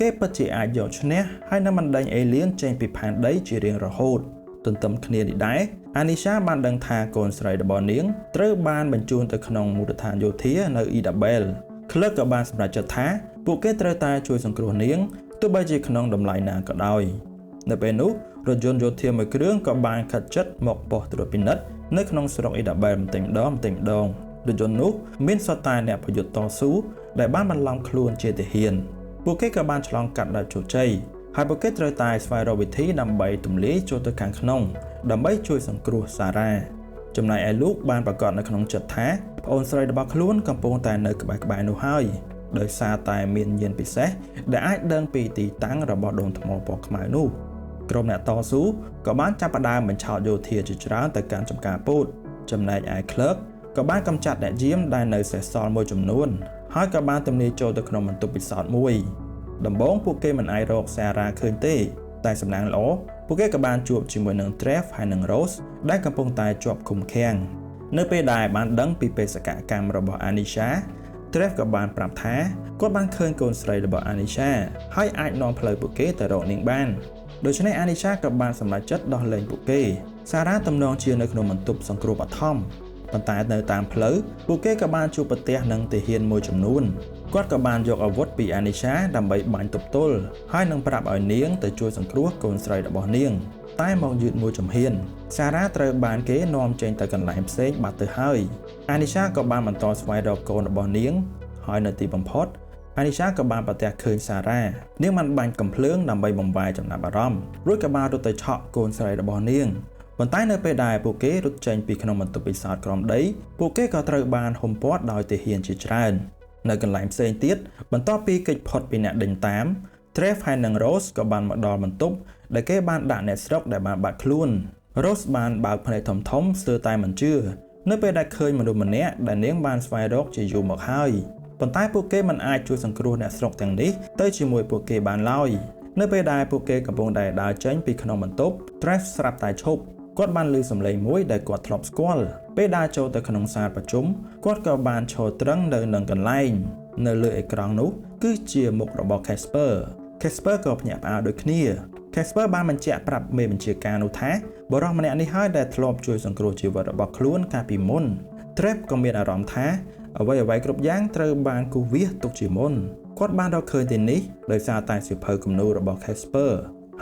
គេពិតជាអាចយកឈ្នះហើយនឹងបណ្ដេញអេលៀនចេញពីផែនដីជារៀងរហូតទន្ទឹមគ្នានេះដែរអានីសាបានដឹងថាកូនស្រីរបស់នាងត្រូវបានបញ្ជូនទៅក្នុងមូលដ្ឋានយោធានៅអ៊ីដាបែលក្លឹកក៏បានសម្រេចចិត្តថាពួកគេត្រូវតែជួយសង្គ្រោះនាងទោះបីជាក្នុងតម្លៃណាក៏ដោយនៅពេលនោះរថយន្តយោធាមួយគ្រឿងក៏បានខិតជិតមកបោះត្រួតពិនិត្យនៅក្នុងស្រុកអ៊ីដាបែលបន្តិចម្ដងរថយន្តនោះមានសុទ្ធតែអ្នកប្រយុទ្ធតស៊ូដែលបានបន្លំខ្លួនជាទាហានពួកគេក៏បានឆ្លងកាត់ដោយជោគជ័យហើយពួកគេត្រូវតែស្វែងរកវិធីដើម្បីទម្លាយចូលទៅខាងក្នុងដើម្បីជួយសង្គ្រោះសារ៉ាចំណែកឯលោកបានប្រកាសនៅក្នុងចិត្តថា ប្អូនស្រីរបស់ខ្លួនកំពុងតែនៅក្បែរនោះហើយដោយសារតែមានយានពិសេសដែលអាចដឹងពីទីតាំងរបស់ដុំថ្មពណ៌ខ្មៅនោះក្រុមអ្នកតស៊ូក៏បានចាប់ផ្ដើមបញ្ឆោតយោធាជាច្រើនទៅកាន់ចំការពោតចំណែកឯ Clerk ក៏បានកម្ចាត់អ្នកយាមដែលនៅសេសសល់មួយចំនួនហើយក៏បានទម្លាយចូលទៅក្នុងបន្ទប់ពិសោធន៍មួយដំបូងពួកគេមិនអាចរក Sarah ឃើញទេតែសំណាងល្អពួកគេក៏បានជួបជាមួយនឹង Trev ហើយនិង Rose ដែលកំពុងតែជាប់ឃុំឃាំងនៅពេលដែលបានដឹងពីបេសកកម្មរបស់ Anisha Trev ក៏បានប្រាប់ថាគាត់បានឃើញកូនស្រីរបស់ Anisha ហើយអាចនាំផ្លូវពួកគេទៅរកនាងបានដូច្នេះ Anisha ក៏បានសម្រេចចិត្តដោះលែងពួកគេ Sarah ទំនងជានៅក្នុងបន្ទប់សង្គ្រោះបឋមប៉ុន្តែនៅតាមផ្លូវពួកគេក៏បានជួបប្រទះនឹងទាហានមួយចំនួនគាត់ក៏បានយកអាវុធពី Anisha ដើម្បីបាញ់ទប់ទល់ហើយនឹងប្រាប់ឲ្យនាងទៅជួយសង្គ្រោះកូនស្រីរបស់នាងតែមកយឺតមួយជំហាន Sarah ត្រូវបានគេនាំចេញទៅកន្លែងផ្សេងបាត់ទៅហើយ Anisha ក៏បានបន្តស្វែងរកកូនរបស់នាងហើយនៅទីបំផុត Anisha ក៏បានប្រទះឃើញ Sarah នាងបានបាញ់កំភ្លើងដើម្បីបំបែកចំណាប់អារម្មណ៍រួចក៏បានរត់ទៅឆក់កូនស្រីរបស់នាងប៉ុន្តែនៅពេលដែលពួកគេរត់ចេញពីក្នុងបន្ទប់ពិសោធន៍ក្រោមដីពួកគេក៏ត្រូវបានហុំព័ទ្ធដោយទាហានជាច្រើននៅកន្លែងផ្សេងទៀតបន្ទាប់ពីគេចផុតពីអ្នកដេញតាម Trev ហើយនិង Rose ក៏បានមកដល់បន្ទប់ដែលគេបានដាក់អ្នកស្រុកដែលបានបាត់ខ្លួន Rose បានបើកភ្នែកធំៗស្ទើរតែមិនជឿនៅពេលដែលឃើញមនុស្សម្នាក់ដែលនាងបានស្វែងរកជាយូរមកហើយប៉ុន្តែពួកគេមិនអាចជួយសង្គ្រោះអ្នកស្រុកទាំងនេះទៅជាមួយពួកគេបានឡើយនៅពេលដែលពួកគេកំពុងតែដើរចេញពីក្នុងបន្ទប់ Trev ស្រាប់តែឈប់គាត់បានឮសំឡេងមួយដែលគាត់ធ្លាប់ស្គាល់ពេលដើរចូលទៅក្នុងសាលប្រជុំគាត់ក៏បានឈរត្រឹងនៅនឹងកន្លែងនៅលើអេក្រង់នោះគឺជាមុខរបស់ Casper ក៏ភ្ញាក់ផ្អើលដូចគ្នា Casper បានបញ្ជាក់ប្រាប់មេបញ្ជាការនោះថាបរិះម្នាក់នេះហើយដែលធ្លាប់ជួយសង្គ្រោះជីវិតរបស់ខ្លួនកាលពីមុន Trev ក៏មានអារម្មណ៍ថាអ្វីៗគ្រប់យ៉ាងត្រូវបានគូសវាសទុកជាមុនគាត់បានរកឃើញទីនេះដោយសារតែសៀវភៅគំនូររបស់ Casper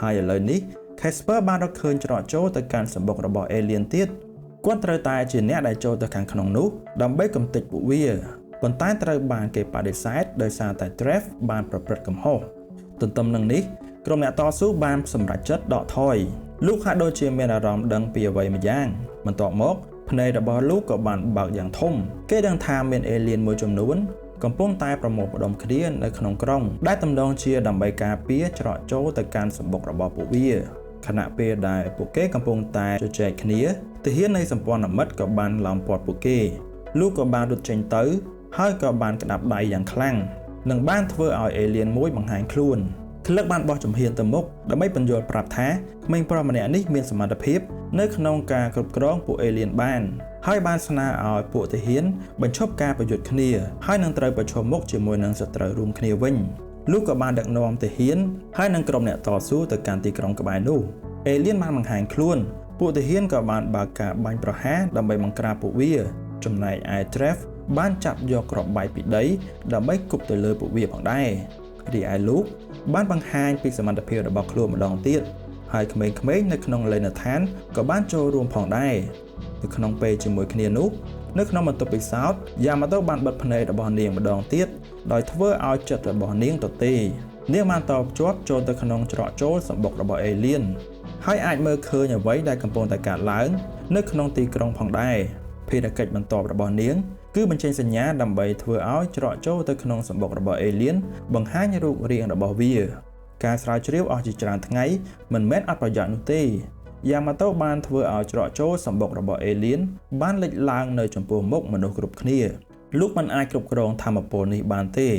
ហើយឥឡូវនេះCasper បានរកឃើញច្រកចូលទៅកាន់សម្បុករបស់ Alien ទៀតគាត់ត្រូវតែជាអ្នកដែលចូលទៅខាងក្នុងនោះដើម្បីកំទេចពួកវាប៉ុន្តែត្រូវបានគេបដិសេធដោយសារតែ Trev បានប្រព្រឹត្តកំហុសទន្ទឹមនឹងនេះក្រុមអ្នកតស៊ូបានសម្រេចចិត្តដកថយលោកហាក់ដូចជាមានអារម្មណ៍ដឹងពីអ្វីម្យ៉ាងបន្ទាប់មកភ្នែករបស់លោកក៏បានបើកយ៉ាងធំគេដឹងថាមាន Alien មួយចំនួនកំពុងតែប្រមូលផ្ដុំគ្នានៅក្នុងក្រុងដែលទំនងជាដើម្បីការពារច្រកចូលទៅកាន់សម្បុករបស់ពួកវាខណៈពេលដែលពួកគេកំពុងតែជជែកគ្នាទាហាននៃសម្ព័ន្ធមិត្តក៏បានឡោមព័ទ្ធពួកគេលោកក៏បានរត់ចេញទៅហើយក៏បានក្តាប់ដៃយ៉ាងខ្លាំងនិងបានធ្វើឲ្យ Alien មួយបង្ហាញខ្លួន Clerk បានបោះជំហានទៅមុខដើម្បីបញ្យល់ប្រាប់ថាក្មេងប្រុសម្នាក់នេះមានសមត្ថភាពនៅក្នុងការគ្រប់គ្រងពួក Alien បានហើយបានស្នើឲ្យពួកទាហានបញ្ឈប់ការប្រយុទ្ធគ្នាហើយនឹងត្រូវប្រឈមមុខជាមួយនឹងសត្រូវរួមគ្នាវិញលោកក៏បានដឹកនាំទាហានហើយនឹងក្រុមអ្នកតស៊ូទៅកាន់ទីក្រុងក្បែរនោះ Alien បានបង្ហាញខ្លួនពួកទាហានក៏បានបើកការបាញ់ប្រហារដើម្បីបង្ក្រាបពួកវាចំណែកឯ Trev បានចាប់យកគ្រាប់បែកពីដីដើម្បីគប់ទៅលើពួកវាផងដែររីឯលោកបានបង្ហាញពីសមត្ថភាពរបស់ខ្លួនម្ដងទៀតហើយក្មេងៗនៅក្នុងលេនដ្ឋានក៏បានចូលរួមផងដែរនៅក្នុងពេលជាមួយគ្នានោះនៅក្នុងបន្ទប់ពិសោធន៍យ៉ាម៉ាតូបានបិទភ្នែករបស់នាងម្ដងទៀតដោយធ្វើឲ្យចិត្តរបស់នាងទទេនាងបានតភ្ជាប់ចូលទៅក្នុងច្រកចូលសម្បុករបស់ Alien ហើយអាចមើលឃើញអ្វីដែលកំពុងតែកើតឡើងនៅក្នុងទីក្រុងផងដែរភារកិច្ចបន្ទាប់របស់នាងគឺបញ្ចេញសញ្ញាដើម្បីធ្វើឲ្យច្រកចូលទៅក្នុងសម្បុករបស់ Alien បង្ហាញរូបរាងរបស់វាការស្រាវជ្រាវអស់ជាច្រើនថ្ងៃមិនមែនអត់ប្រយោជន៍នោះទេយ៉ាម៉ាតូបានធ្វើឲ្យច្រកចូលសម្បុករបស់ Alien បានលេចឡើងនៅចំពោះមុខមនុស្សគ្រប់គ្នាលោកមិនអាចគ្រប់គ្រងថាមពលនេះបានទេឥ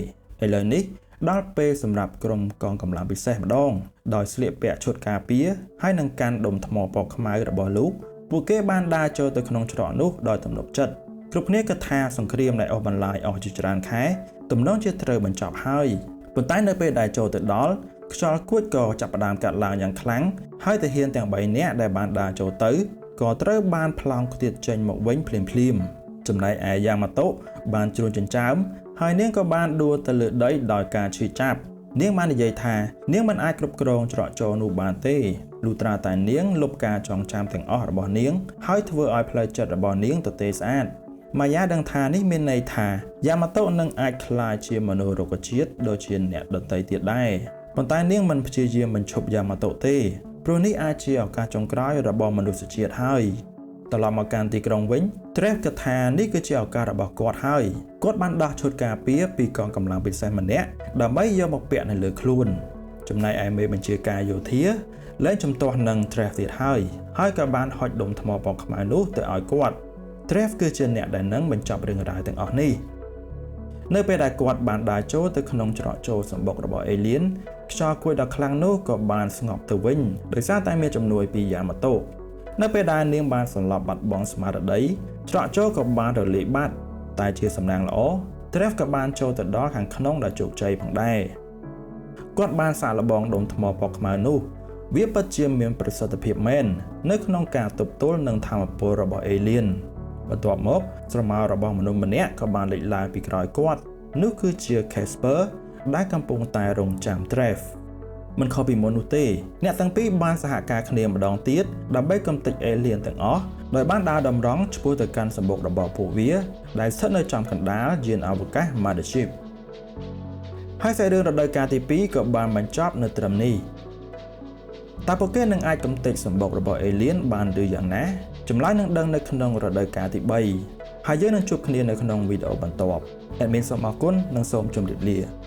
ឡូវនេះដល់ពេលសម្រាប់ក្រុមកងកម្លាំងពិសេសម្ដងដោយស្លៀកពាក់ឈុតការពារហើយនឹងកាន់ដុំថ្មពណ៌ខ្មៅរបស់លោកពួកគេបានដើរចូលទៅក្នុងច្រកនោះដោយទំនុកចិត្តគ្រប់គ្នាគិតថាសង្គ្រាមដែលអូសបន្លាយអស់ជាច្រើនខែទំនងជាត្រូវបញ្ចប់ហើយប៉ុន្តែនៅពេលដែលចូលទៅដល់ខ្យល់គួចក៏ចាប់ផ្ដើមកាត់ឡើងយ៉ាងខ្លាំងហើយទាហានទាំង3នាក់ដែលបានដើរចូលទៅក៏ត្រូវបានផ្លោងខ្ទាតចេញមកវិញភ្លាមៗចំណែកឯយ៉ាម៉ាតូបានជ្រួញចិញ្ចើមហើយនាងក៏បានដួលទៅលើដីដោយការឈឺចាប់នាងបាននិយាយថានាងមិនអាចគ្រប់គ្រងច្រកចូលនោះបានទេលុះត្រាតែនាងលុបការចងចាំទាំងអស់របស់នាងហើយធ្វើឲ្យផ្លូវចិត្តរបស់នាងទទេស្អាតម៉ាយ៉ាដឹងថានេះមានន័យថាយ៉ាម៉ាតូនឹងអាចក្លាយជាមនុស្សរុក្ខជាតិដូចជាអ្នកដទៃទៀតដែរប៉ុន្តែនាងមិនព្យាយាមបញ្ឈប់យ៉ាម៉ាតូទេព្រោះនេះអាចជាឱកាសចុងក្រោយរបស់មនុស្សជាតិហើយត្រឡប់មកកាន់ទីក្រុងវិញ Trev គិតថានេះគឺជាឱកាសរបស់គាត់ហើយគាត់បានដោះឈុតការពារពីកងកម្លាំងពិសេសម្នាក់ដើម្បីយកមកពាក់នៅលើខ្លួនចំណែកឯមេបញ្ជាការយោធាលែងជំទាស់នឹង Trev ទៀតហើយក៏បានហុចដុំថ្មពណ៌ខ្មៅនោះទៅឲ្យគាត់ Trev គឺជាអ្នកដែលនឹងបញ្ចប់រឿងរ៉ាវទាំងអស់នេះនៅពេលដែលគាត់បានដើរចូលទៅក្នុងច្រកចូលសម្បុករបស់ Alien ខ្យល់គួយដ៏ខ្លាំងនោះក៏បានស្ងប់ទៅវិញដោយសារតែមានជំនួយពីយ៉ាម៉ាតូនៅពេលដែលនាងបានសន្លប់បាត់បង់ស្មារតីច្រកចូលក៏បានរលាយបាត់តែជាសំណាងល្អ Trev ក៏បានចូលទៅដល់ខាងក្នុងដោយជោគជ័យផងដែរគាត់បានសាកល្បងដុំថ្មពណ៌ខ្មៅនោះវាពិតជាមានប្រសិទ្ធភាពមែននៅក្នុងការទប់ទល់នឹងថាមពលរបស់ Alien បន្ទាប់មកស្រមោលរបស់មនុស្សម្នាក់ក៏បានលេចឡើងពីក្រោយគាត់នោះគឺជា Casper ដែលកំពុងតែរង់ចាំ Trev មិនខុសពីមុននោះទេអ្នកទាំងពីរបានសហការគ្នាម្ដងទៀតដើម្បីកំទេច Alien ទាំងអស់ដោយបានដើរតម្រង់ឆ្ពោះទៅកាន់សម្បុករបស់ពួកវាដែលស្ថិតនៅចំកណ្ដាលយានអវកាស Mothership ហើយសាច់រឿងរដូវកាលទី2ក៏បានបញ្ចប់នៅត្រឹមនេះតើពួកគេនឹងអាចកំទេចសម្បុករបស់ Alien បានឬយ៉ាងណាចម្លើយនឹងដឹងនៅក្នុងរដូវកាលទី3ហើយយើងនឹងជួបគ្នានៅក្នុងវីដេអូបន្ទាប់ Admin សូមអរគុណនិងសូមជម្រាបលា